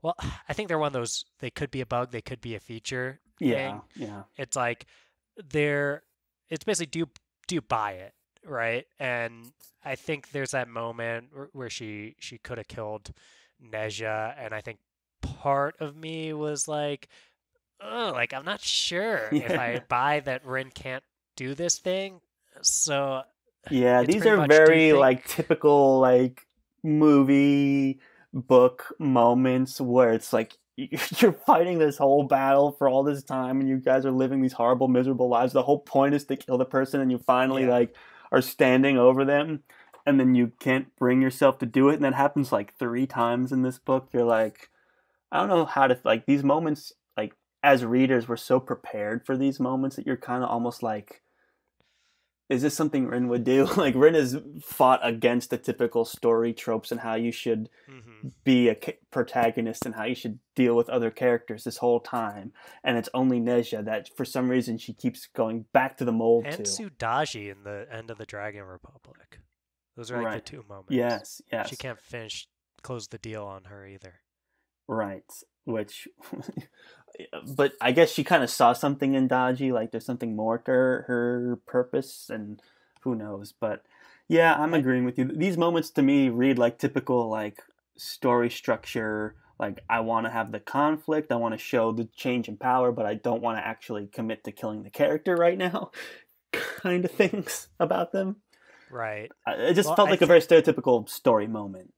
Well, I think they're one of those, they could be a bug, they could be a feature Yeah, thing. yeah, It's like they're it's basically do you buy it, right? And I think there's that moment where she could have killed Neja, and I think part of me was like, oh, like I'm not sure if yeah. I buy that Rin can't do this thing. So Yeah, it's these pretty are much, do you very think? like typical like movie book moments where it's like you're fighting this whole battle for all this time and you guys are living these horrible miserable lives. The whole point is to kill the person and you finally Yeah. like are standing over them and then you can't bring yourself to do it and that happens like 3 times in this book. You're like I don't know how to like these moments like as readers we're so prepared for these moments that you're kind of almost like is this something Rin would do? Like Rin has fought against the typical story tropes and how you should Hmm. be a protagonist and how you should deal with other characters this whole time. And it's only Neja that for some reason she keeps going back to the mold And to. Sudaji in the end of the Dragon Republic. Those are like the Right. two moments. Yes, She yes. can't close the deal on her either. Right. Which but I guess she kind of saw something in Daji, like there's something more to her purpose and who knows. But yeah, I'm I agreeing with you. These moments to me read like typical like story structure. Like I want to have the conflict, I want to show the change in power, but I don't want to actually commit to killing the character right now. Kind of mhm. things about them. Right. It just Well, felt I like a think very stereotypical story moment.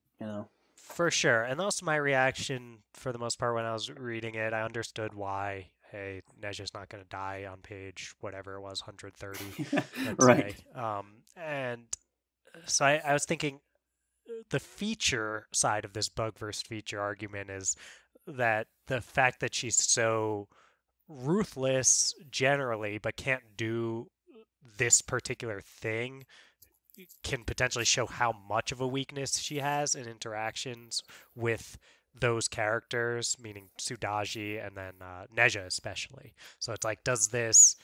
for sure, and also my reaction for the most part when I was reading it, I understood why. Hey, Neja's not going to die on page whatever it was, 130, let's Right. say. And so I was thinking the feature side of this bug versus feature argument is that the fact that she's so ruthless generally, but can't do this particular thing can potentially show how much of a weakness she has in interactions with those characters, meaning Sudaji and then Neja especially. So it's like, does this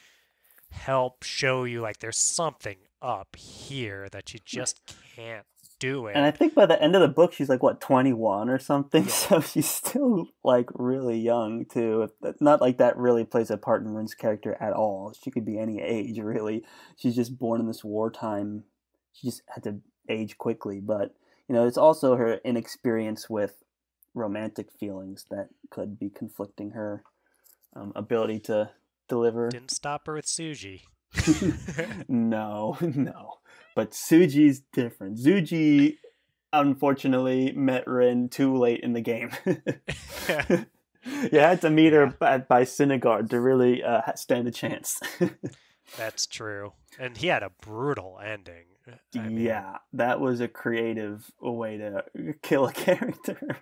help show you like there's something up here that you just can't do And I it? think by the end of the book, she's like what 21 or something. Yeah. So she's still like really young too. Not like that really plays a part in Rin's character at all. She could be any age really. She's just born in this wartime. She just had to age quickly, but it's also her inexperience with romantic feelings that could be conflicting her ability to deliver. Didn't stop her with Suji. No, no. But Suji's different. Suji unfortunately met Rin too late in the game. You had to meet her Yeah, by Synagard to really stand a chance. that's true. And he had a brutal ending. I mean, Yeah, that was a creative way to kill a character.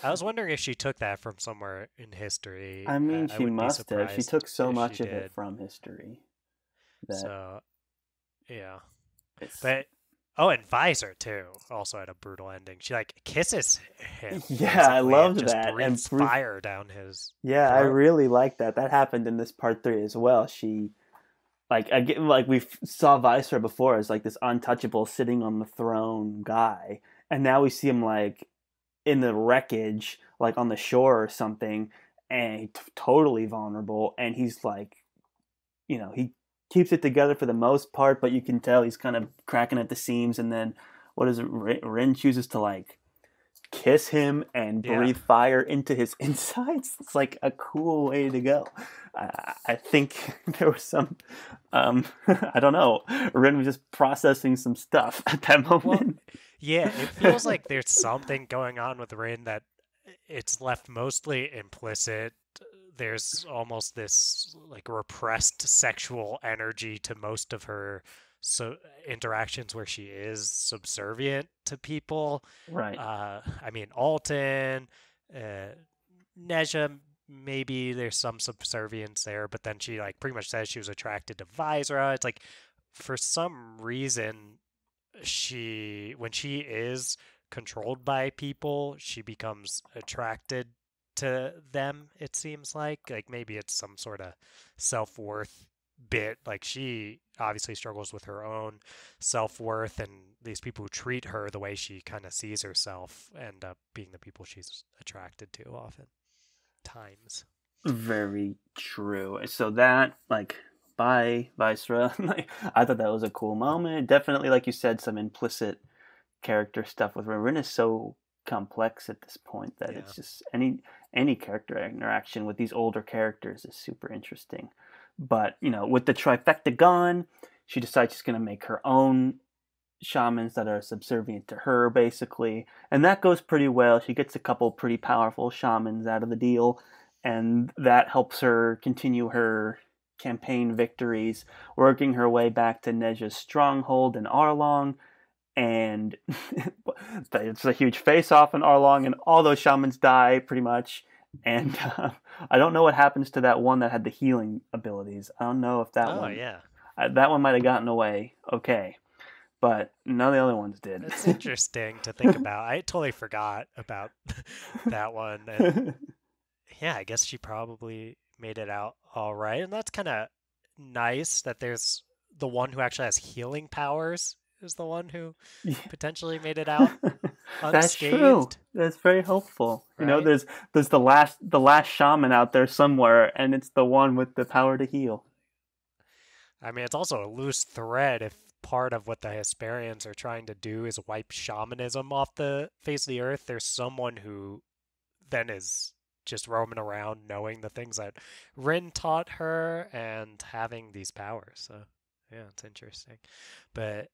I was wondering if she took that from somewhere in history. I mean, I she wouldn't be must have. She surprised took so if she much of it did. from history that So, yeah. it's. But, oh, and Visor, too, also had a brutal ending. She, like, kisses him, Yeah, I basically, and loved just that. And breathes fire down his yeah, I throat. really like that. That happened in this part 3 as well. She like I get like we saw Viceroy before as like this untouchable sitting on the throne guy, and now we see him like in the wreckage, like on the shore or something, and totally vulnerable. And he's like, he keeps it together for the most part, but you can tell he's kind of cracking at the seams. And then what is it? Rin chooses to like kiss him and Yeah. breathe fire into his insides. It's like a cool way to go. I think there was some, I don't know, Rin was just processing some stuff at that Well, moment. yeah, it feels like there's something going on with Rin that it's left mostly implicit. There's almost this like repressed sexual energy to most of her so interactions where she is subservient to people. Right. I mean, Alton, uh, Neja, maybe there's some subservience there, but then she like pretty much says she was attracted to Visera. It's like for some reason when she is controlled by people, she becomes attracted to them, it seems like maybe it's some sort of self-worth bit. Like she obviously struggles with her own self-worth, and these people who treat her the way she kind of sees herself end up being the people she's attracted to often times. Very true. So that, like, bye, Viceroy. Like, I thought that was a cool moment. Definitely, like you said, some implicit character stuff with Rin. Rin is so complex at this point that Yeah. it's just any character interaction with these older characters is super interesting. But with the trifecta gone, she decides she's going to make her own shamans that are subservient to her, basically, and that goes pretty well. She gets a couple pretty powerful shamans out of the deal, and that helps her continue her campaign victories, working her way back to Neja's stronghold in Arlong, and it's a huge face-off in Arlong, and all those shamans die pretty much. And I don't know what happens to that one that had the healing abilities. I don't know if Oh yeah. that one might have gotten away. Okay, but none of the other ones did. That's interesting to think about. I totally forgot about that one. And yeah, I guess she probably made it out all right. And that's kind of nice that there's the one who actually has healing powers is the one who potentially made it out That's true. unscathed, That's very helpful. right? There's the last shaman out there somewhere, and it's the one with the power to heal. I mean, it's also a loose thread if part of what the Hesperians are trying to do is wipe shamanism off the face of the earth. There's someone who then is just roaming around knowing the things that Rin taught her and having these powers. So, yeah, it's interesting. But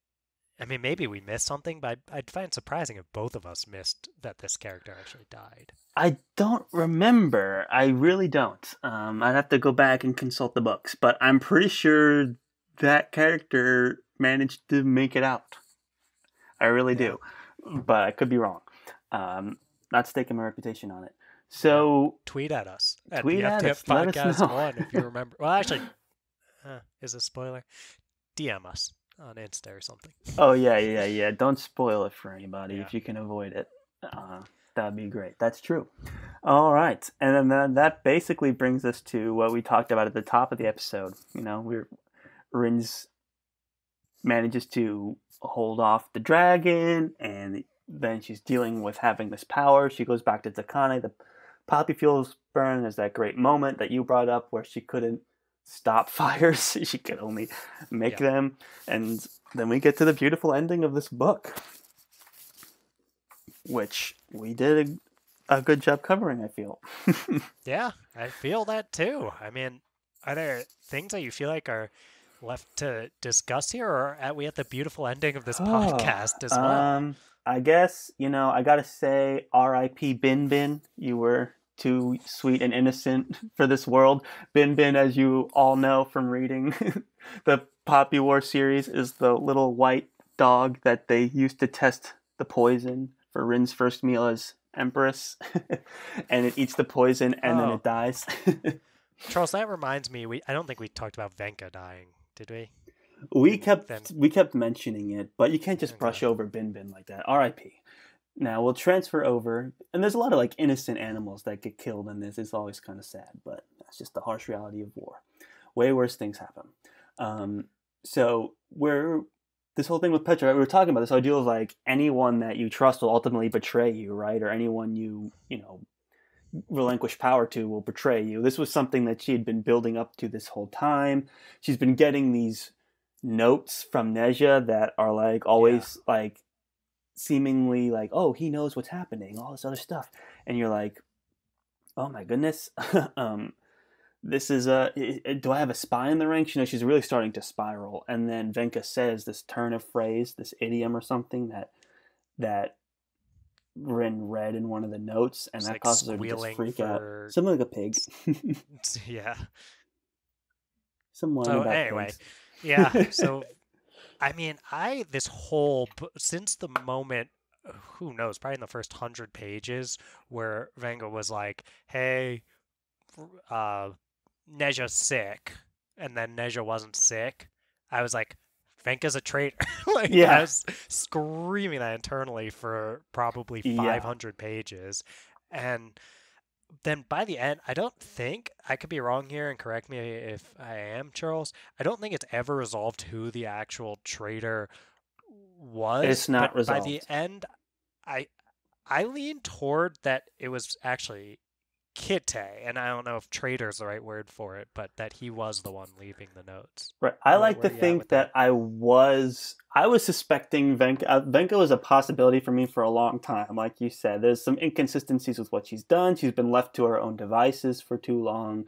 I mean, maybe we missed something, but I'd find it surprising if both of us missed that this character actually died. I don't remember. I really don't. I'd have to go back and consult the books, but I'm pretty sure that character managed to make it out. I really Yeah, do, but I could be wrong. Not staking my reputation on it. yeah. So Tweet at us at the tweet at FTF us. Let us Podcast know. 1 if you remember. Well, actually, is a spoiler? DM us on Insta or something. Oh yeah, yeah, yeah. Don't spoil it for anybody Yeah. if you can avoid it. That'd be great. That's true. All right, and then that basically brings us to what we talked about at the top of the episode. Rin's manages to hold off the dragon, and then she's dealing with having this power. She goes back to Takane. The poppy fuels burn. There's that great moment that you brought up where she couldn't stop fires. She could only make Yeah. them. And then we get to the beautiful ending of this book, which we did a good job covering, I feel. Yeah, I feel that too. I mean, are there things that you feel like are left to discuss here, or are we at the beautiful ending of this Oh, podcast as well? I guess, I gotta say, R.I.P. Bin Bin. You were too sweet and innocent for this world. Bin Bin, as you all know from reading the Poppy War series, is the little white dog that they used to test the poison for Rin's first meal as Empress. And it eats the poison and then Oh, it dies. Charles, that reminds me. I don't think we talked about Venka dying, did we? we And then, kept we kept mentioning it, but you can't just okay. brush over Bin Bin like that. R.I.P. Now we'll transfer over, and there's a lot of like innocent animals that get killed in this. It's always kind of sad, but that's just the harsh reality of war. Way worse things happen. So we're this whole thing with Petra. Right? We were talking about this idea of like anyone that you trust will ultimately betray you, right? Or anyone you relinquish power to will betray you. This was something that she had been building up to this whole time. She's been getting these notes from Neja that are like Yeah, always like seemingly like, oh, he knows what's happening, all this other stuff, and you're like, oh my goodness, um, this is a. Do I have a spy in the ranks? You know, she's really starting to spiral, and then Venka says this turn of phrase, this idiom or something that Rin read in one of the notes, and It's that like causes her to just squealing freak out. for Something like a pig. yeah. Some line So about anyway, pigs. yeah. So I mean, I this whole since the moment, who knows, probably in the first 100 pages where Venga was like, "Hey, uh, Neja's sick," and then Neja wasn't sick, I was like, Venka's a traitor. Like I Yeah, was screaming that internally for probably yeah. 500 pages, and then by the end, I don't think, I could be wrong here and correct me if I am, Charles. I don't think it's ever resolved who the actual traitor was, It's but not by the resolved. end, I I lean toward that it was actually Kite, and I don't know if traitor is the right word for it, but that he was the one leaving the notes. Right. I like Where to are you at think with that? that I was suspecting Venka. Venka was a possibility for me for a long time. Like you said, there's some inconsistencies with what she's done. She's been left to her own devices for too long.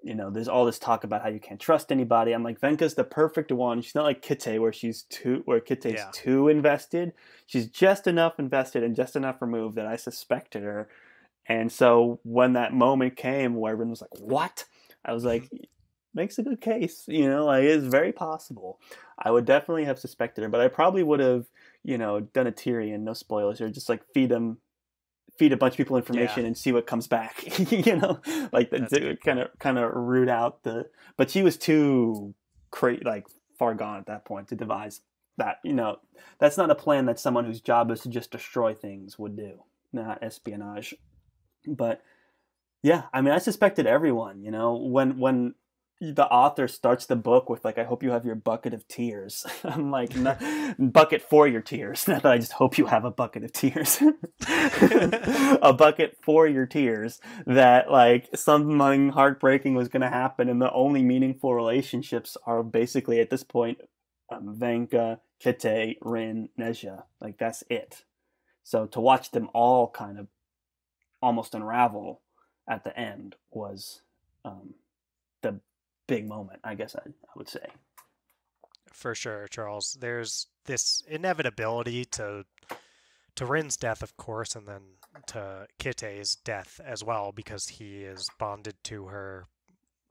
You know, there's all this talk about how you can't trust anybody. I'm like, Venka's the perfect one. She's not like Kite, where Kite's Yeah. too invested. She's just enough invested and just enough removed that I suspected her. And so when that moment came where everyone was like, "What?" I was like, "Makes a good case." You know, like it's very possible. I would definitely have suspected her, but I probably would have, done a Tyrion, no spoilers, or just like feed a bunch of people Yeah, information and see what comes back. Like that's a to good point. kind of root out the. But she was too like far gone at that point to devise that. That's not a plan that someone whose job is to just destroy things would do. Not espionage. But yeah, I mean, I suspected everyone. When the author starts the book with like, "I hope you have your bucket of tears." I'm like, not, bucket for your tears. Not that I just hope you have a bucket of tears. A bucket for your tears. That like something heartbreaking was going to happen, and the only meaningful relationships are basically at this point, Vanka, Kite, Rin, Neja. Like that's it. So to watch them all kind of almost unravel at the end was the big moment, I guess I would say. For sure, Charles. There's this inevitability to Rin's death, of course, and then to Kite's death as well, because he is bonded to her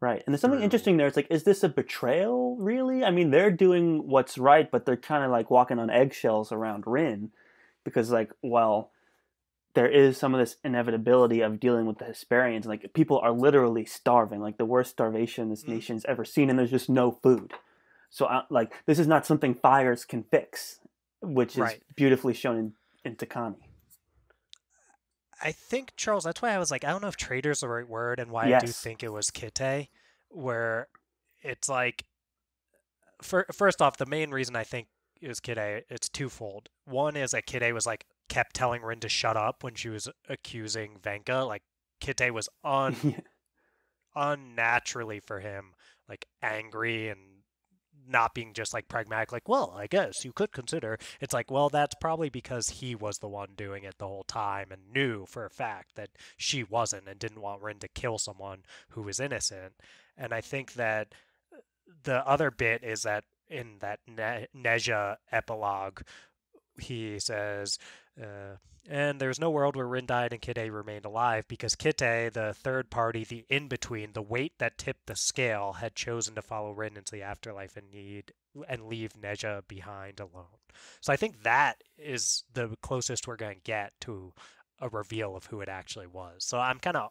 Right. And there's something through. interesting there. It's like, is this a betrayal, really? I mean, they're doing what's right, but they're kind of like walking on eggshells around Rin because, like, well, there is some of this inevitability of dealing with the Hesperians. Like, people are literally starving, like the worst starvation this Mhm. nation's ever seen, and there's just no food. So, like, this is not something fires can fix, which is Right. beautifully shown in Takami. I think, Charles, that's why I was like, I don't know if traitor's the right word, and why I do Yes. think it was Kite, where it's like, first off, the main reason I think it was Kite, it's twofold. One is that Kite was like, kept telling Rin to shut up when she was accusing Venka. Like, Kite was unnaturally for him, like angry and not being just like pragmatic, like, well, I guess you could consider. It's like, well, that's probably because he was the one doing it the whole time and knew for a fact that she wasn't and didn't want Rin to kill someone who was innocent. And I think that the other bit is that in that Neja epilogue, he says, and there's no world where Rin died and Kite remained alive because Kite, the third party, the in between, the weight that tipped the scale, had chosen to follow Rin into the afterlife and leave Neja behind alone. So I think that is the closest we're going to get to a reveal of who it actually was. So I'm kind of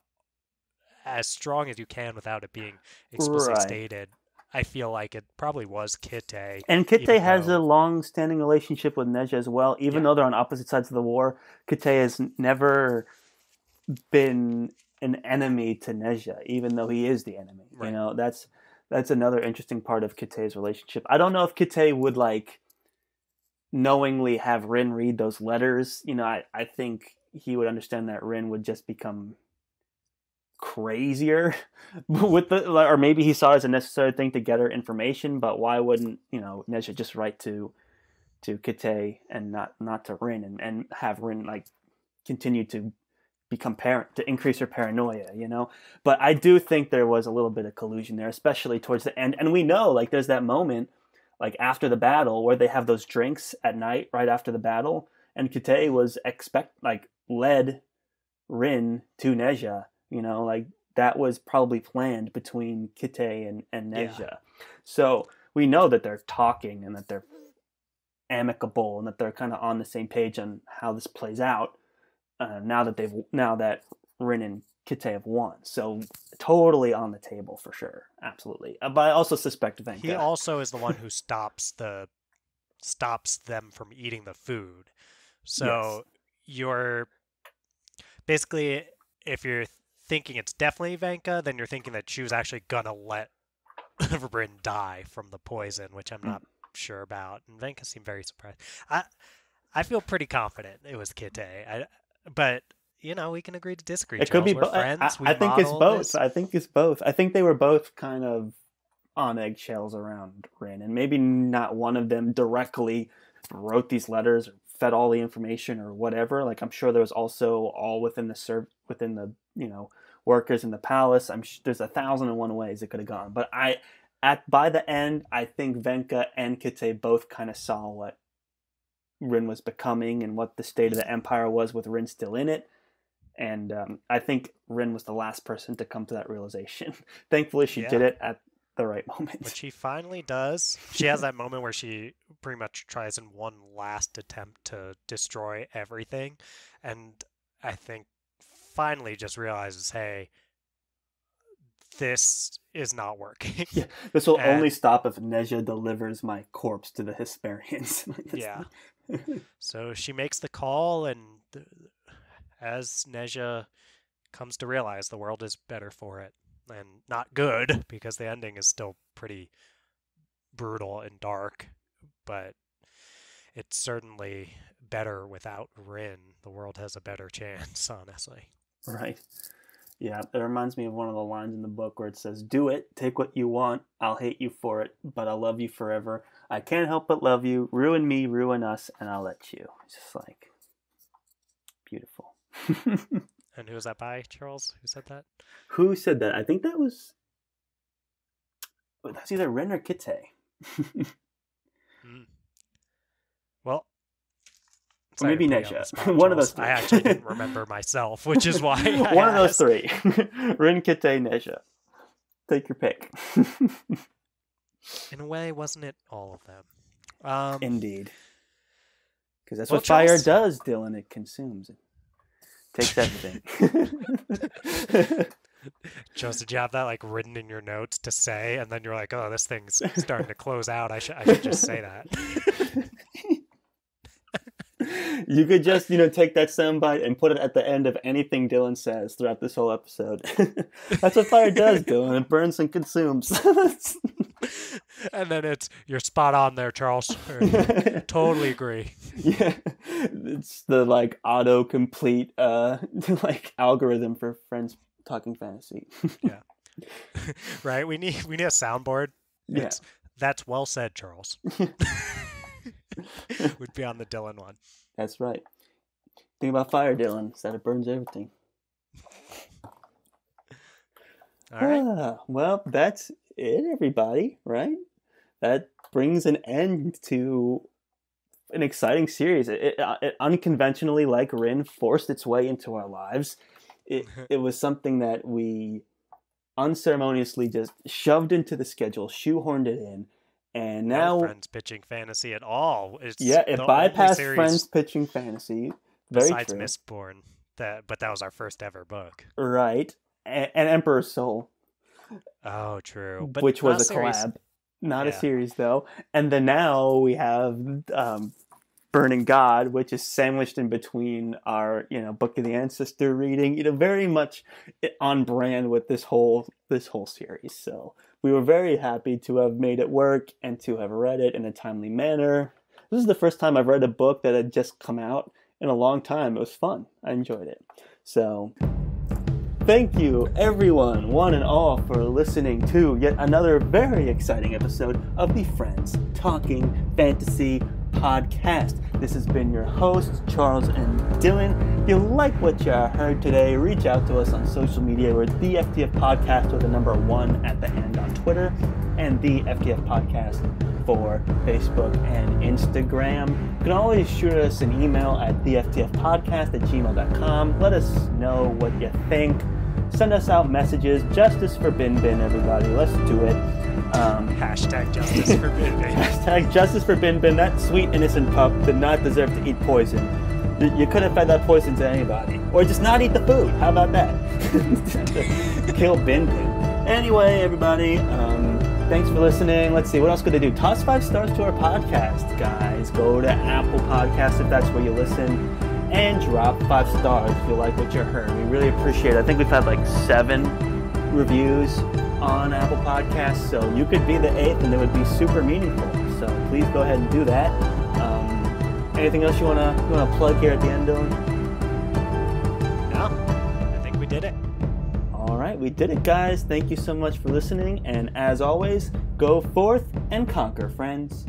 as strong as you can without it being explicitly Right. stated. I feel like it probably was Kite, And Kite even has a though, long-standing relationship with Neja as well. Even yeah, though they're on opposite sides of the war, Kite has never been an enemy to Neja, even though he is the enemy. right. That's another interesting part of Kite's relationship. I don't know if Kite would like knowingly have Rin read those letters. I think he would understand that Rin would just become crazier with or maybe he saw it as a necessary thing to get her information. But why wouldn't Neja just write to to Kite and not to Rin, and have Rin like continue to become to increase her paranoia, you know. But I do think there was a little bit of collusion there, especially towards the end. And we know, like, there's that moment, like after the battle, where they have those drinks at night, right after the battle, and Kite was led Rin to Neja, you know, like that was probably planned between Kite and Neja. Yeah. So we know that they're talking and that they're amicable and that they're kind of on the same page on how this plays out. Now that Rin and Kite have won, so totally on the table for sure, absolutely. But I also suspect Venka. He also is the one who stops them from eating the food. So yes. You're basically, if you're thinking it's definitely Venka, then you're thinking that she was actually gonna let Rin die from the poison, which I'm not sure about. And Venka seemed very surprised. I feel pretty confident it was Kite. But you know, we can agree to disagree. It Charles. could be both. I think it's both. This. I think it's both. I think they were both kind of on eggshells around Rin, and maybe not one of them directly wrote these letters or fed all the information or whatever. Like, I'm sure there was also all within the you know, workers in the palace. There's 1,001 ways it could have gone. But by the end, I think Venka and Kite both kind of saw what Rin was becoming and what the state of the empire was with Rin still in it. And I think Rin was the last person to come to that realization. Thankfully, she did it at the right moment. Which she finally does. She has that moment where she pretty much tries in one last attempt to destroy everything. And I think finally just realizes, hey, this is not working. Yeah, this will only stop if Neja delivers my corpse to the Hesperians. Yeah. So she makes the call, and as Neja comes to realize the world is better for it, and not good, because the ending is still pretty brutal and dark, but it's certainly better without Rin. The world has a better chance, honestly. Right. Yeah, it reminds me of one of the lines in the book where it says, "Do it, take what you want, I'll hate you for it, but I'll love you forever. I can't help but love you, ruin me, ruin us, and I'll let you." It's just like, beautiful. And who was that by, Charles? Who said that? Who said that? I think that's either Rin or Kite. Well, or maybe Neja. One of those three. I actually didn't remember myself, which is why One of those three. Rin, Kite, Neja. Take your pick. In a way, wasn't it all of them? Indeed. Because that's what fire does, Dylan. It consumes it. Takes everything. Charles, did you have that like written in your notes to say, and then you're like, "Oh, this thing's starting to close out. I should just say that." You could just, take that soundbite and put it at the end of anything Dylan says throughout this whole episode. That's what fire does, Dylan. It burns and consumes. And then you're spot on there, Charles. Totally agree. Yeah, it's the autocomplete algorithm for Friends Talking Fantasy. Yeah, right. We need a soundboard. Yeah, that's well said, Charles. Would be on the Dylan one. That's right. Thing about fire, Dylan, is that it burns everything. All right. Well, that's it, everybody, right? That brings an end to an exciting series. It unconventionally, like Rin, forced its way into our lives. It was something that we unceremoniously just shoved into the schedule, shoehorned it in. And now, Friends Pitching Fantasy at all. It bypassed Friends Pitching Fantasy. Very besides true. Mistborn, but that was our first ever book. Right. And Emperor's Soul. Oh, true. But which was a collab. Not a series, though. And then now we have Burning God, which is sandwiched in between our, Book of the Ancestor reading. Very much on brand with this whole series. So we were very happy to have made it work and to have read it in a timely manner. This is the first time I've read a book that had just come out in a long time. It was fun. I enjoyed it. So thank you, everyone, one and all, for listening to yet another very exciting episode of the Friends Talking Fantasy Podcast. This has been your hosts, Charles and Dylan. If you like what you heard today, reach out to us on social media. We're the FTF Podcast with the number 1 at the end on Twitter, and the FTF Podcast for Facebook and Instagram. You can always shoot us an email at theftfpodcast@gmail.com. Let us know what you think. Send us out messages. Justice for Bin Bin, everybody. Let's do it. Hashtag justice for Bin Bin. Hashtag justice for Bin Bin. That sweet innocent pup did not deserve to eat poison. You could have fed that poison to anybody. Or just not eat the food. How about that? Kill Bin Bin. Anyway, everybody, thanks for listening. Let's see, what else could I do? Toss 5 stars to our podcast, guys. Go to Apple Podcasts if that's where you listen, and drop 5 stars if you like what you heard. We really appreciate it. I think we've had like 7 reviews on Apple Podcasts, so you could be the 8th and it would be super meaningful. So please go ahead and do that. Anything else you wanna plug here at the end, Dylan? No, I think we did it. All right, we did it, guys. Thank you so much for listening, and as always, go forth and conquer, friends.